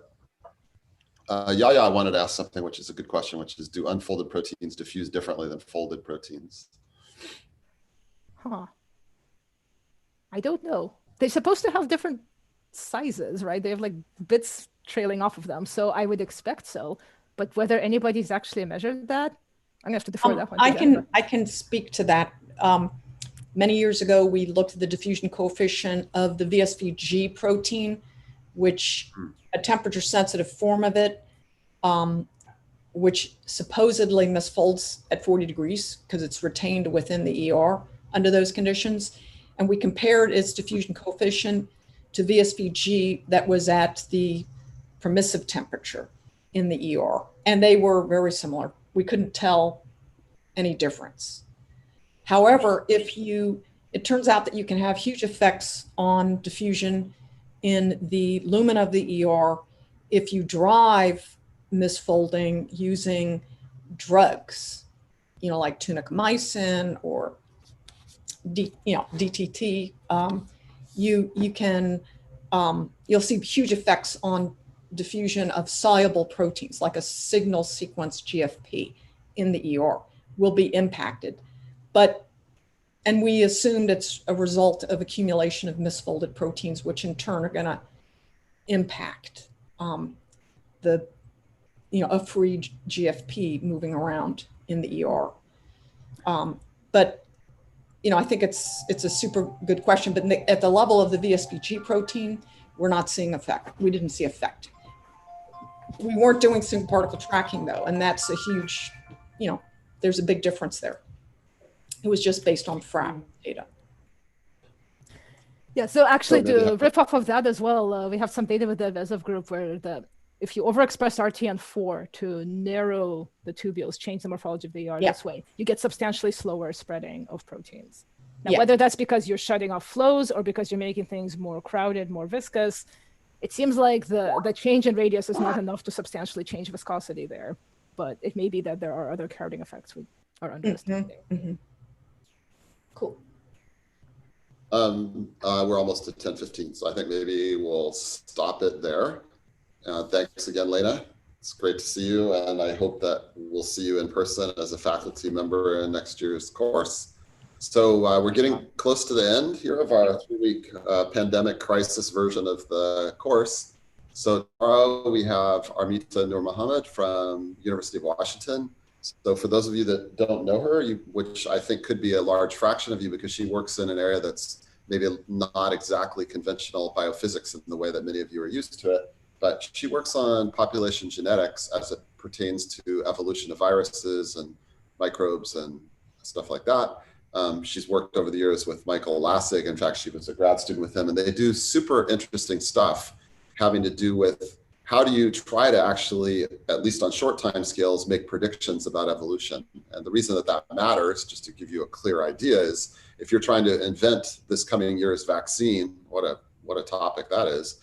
Yaya wanted to ask something, which is a good question, which is, do unfolded proteins diffuse differently than folded proteins? Huh. I don't know. They're supposed to have different sizes, right? They have like bits trailing off of them. So I would expect so. But whether anybody's actually measured that, I'm gonna have to defer that one. I can speak to that. Many years ago, we looked at the diffusion coefficient of the VSVG protein, which a temperature sensitive form of it, which supposedly misfolds at 40 degrees because it's retained within the ER under those conditions. And we compared its diffusion coefficient to VSVG that was at the permissive temperature in the ER. And they were very similar. We couldn't tell any difference. However, it turns out that you can have huge effects on diffusion in the lumen of the ER if you drive misfolding using drugs, like tunicamycin or DTT. You'll see huge effects on diffusion of soluble proteins, like a signal sequence GFP in the ER will be impacted. And we assumed it's a result of accumulation of misfolded proteins, which in turn are going to impact a free GFP moving around in the ER. But I think it's a super good question. But at the level of the VSVG protein, we're not seeing effect. We didn't see effect. We weren't doing single particle tracking though, and that's a huge, there's a big difference there. It was just based on FRAM data. Yeah, so actually to rip off of that as well, we have some data with the Vesov group where if you overexpress RTN4 to narrow the tubules, change the morphology of the ER this way, you get substantially slower spreading of proteins. Now, whether that's because you're shutting off flows or because you're making things more crowded, more viscous, it seems like the change in radius is not enough to substantially change viscosity there. But it may be that there are other crowding effects we are underestimating. Mm-hmm. Cool. We're almost at 10:15, so I think maybe we'll stop it there. Thanks again, Lena. It's great to see you, and I hope that we'll see you in person as a faculty member in next year's course. So we're getting close to the end here of our 3-week pandemic crisis version of the course. So tomorrow we have Armita Nur Muhammad from University of Washington. So for those of you that don't know her, which I think could be a large fraction of you because she works in an area that's maybe not exactly conventional biophysics in the way that many of you are used to it, but she works on population genetics as it pertains to evolution of viruses and microbes and stuff like that. She's worked over the years with Michael Lassig. In fact, she was a grad student with him, and they do super interesting stuff having to do with how do you try to actually, at least on short time scales, make predictions about evolution. And the reason that that matters, just to give you a clear idea, is if you're trying to invent this coming year's vaccine, what a topic that is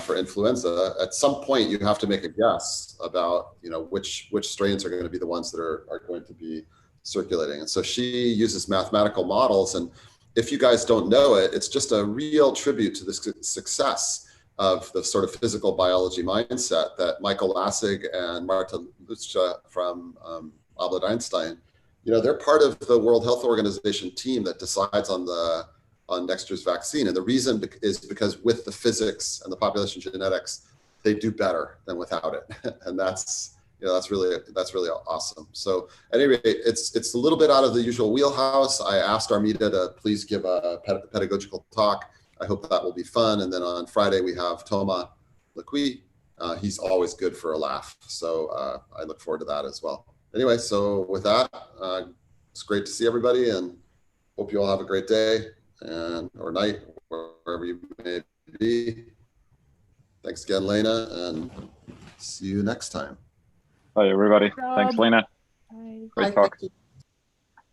for influenza. At some point, you have to make a guess about which strains are going to be the ones that are going to be circulating. And so she uses mathematical models. And if you guys don't know it, it's just a real tribute to the success of the sort of physical biology mindset that Michael Lassig and Marta Lucia from Albert Einstein, they're part of the World Health Organization team that decides on next year's vaccine. And the reason is because with the physics and the population genetics, they do better than without it. And that's really awesome. So anyway, it's a little bit out of the usual wheelhouse. I asked Armida to please give a pedagogical talk. I hope that will be fun. And then on Friday, we have Thomas Lequi. He's always good for a laugh. So I look forward to that as well. Anyway, so with that, it's great to see everybody and hope you all have a great day or night, wherever you may be. Thanks again, Lena, and see you next time. Bye, everybody. Rob. Thanks, Lena. Bye. Great Bye, talk. thank you.